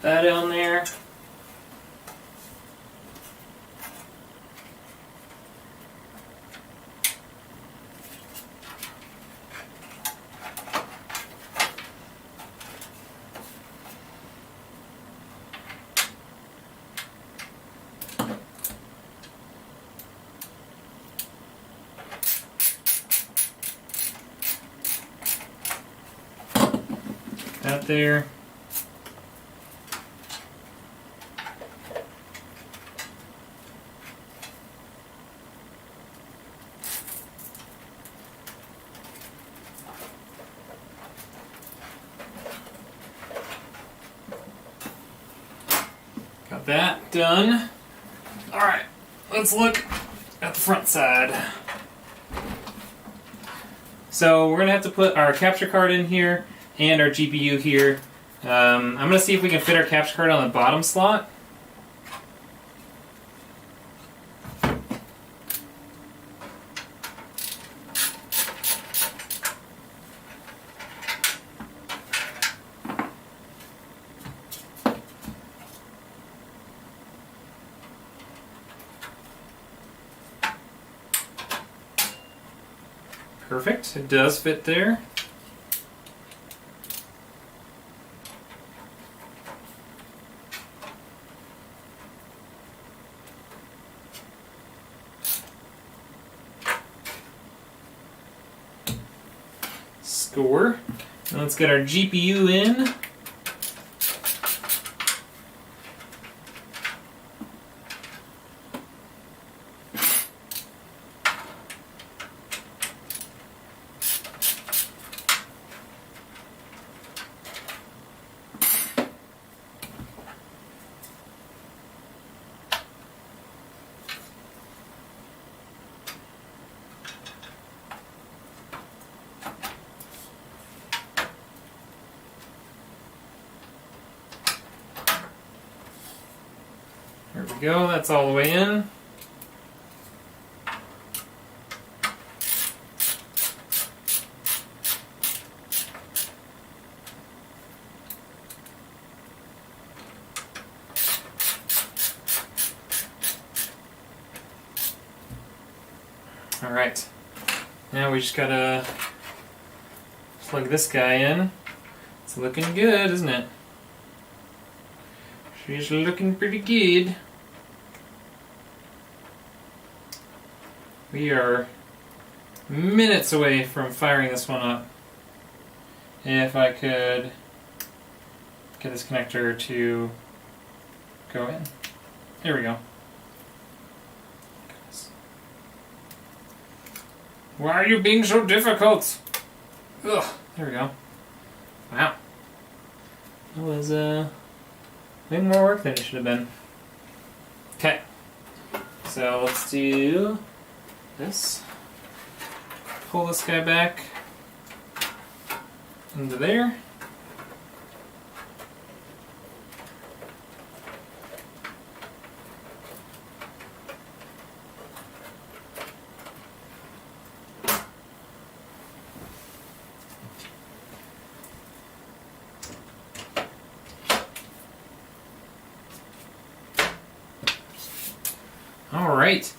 that on there. That there. Got that done. All right, let's look at the front side. So we're gonna have to put our capture card in here and our GPU here. I'm going to see if we can fit our capture card on the bottom slot. Perfect, it does fit there. Score. Now let's get our GPU in. There we go, that's all the way in. All right, now we just gotta plug this guy in. It's looking good, isn't it? She's looking pretty good. We are minutes away from firing this one up. If I could get this connector to go in. There we go. Why are you being so difficult? Ugh, there we go. Wow. That was way more work than it should have been. Okay. So let's do this. Pull this guy back into there. All right,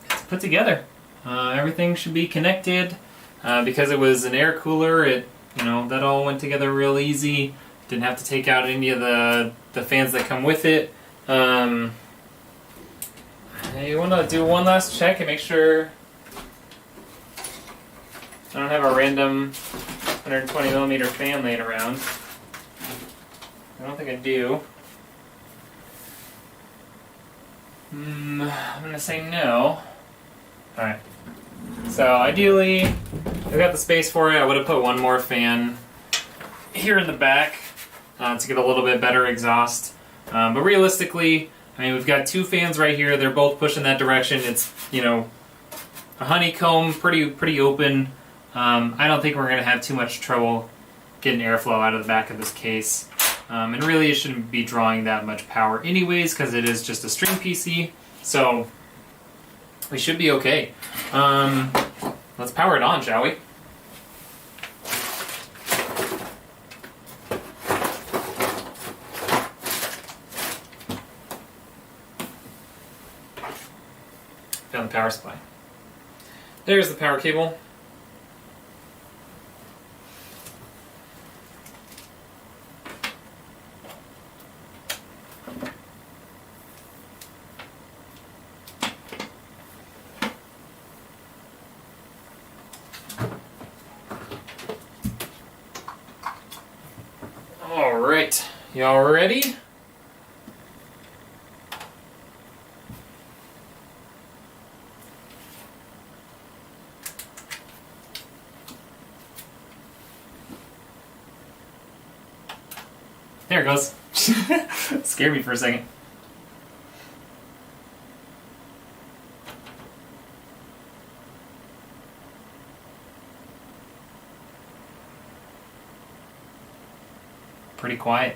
it's put together. Everything should be connected. Because it was an air cooler, that all went together real easy. Didn't have to take out any of the fans that come with it. You want to do one last check and make sure I don't have a random 120 millimeter fan laying around. I don't think I do. I'm going to say no. Alright. So ideally, if I got the space for it, I would have put one more fan here in the back to get a little bit better exhaust. But realistically, we've got two fans right here. They're both pushing that direction. It's, a honeycomb, pretty open. I don't think we're going to have too much trouble getting airflow out of the back of this case. And really, it shouldn't be drawing that much power anyways, because it is just a string PC. So we should be okay. Let's power it on, shall we? power supply. There's the power cable. Alright, y'all ready? There it goes. Scared me for a second. Pretty quiet.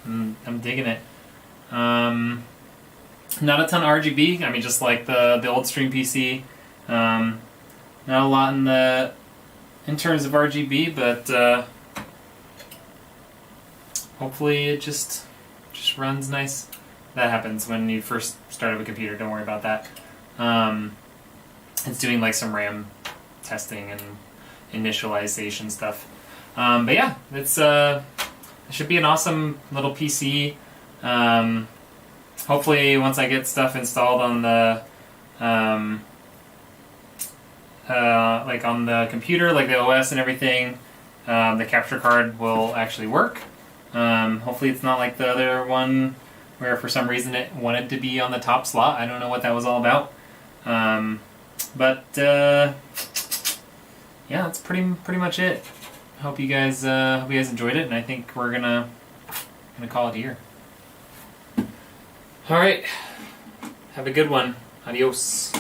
I'm digging it. Not a ton of RGB. I mean, just like the old Stream PC. Not a lot in terms of RGB, but hopefully it just runs nice. That happens when you first start up a computer. Don't worry about that. It's doing like some RAM testing and initialization stuff. But yeah, it's it should be an awesome little PC. Hopefully, once I get stuff installed on the like on the computer, like the OS and everything, the capture card will actually work. Hopefully, it's not like the other one where for some reason it wanted to be on the top slot. I don't know what that was all about. But yeah, that's pretty much it. Hope you guys enjoyed it, and I think we're gonna call it here. All right, have a good one. Adios.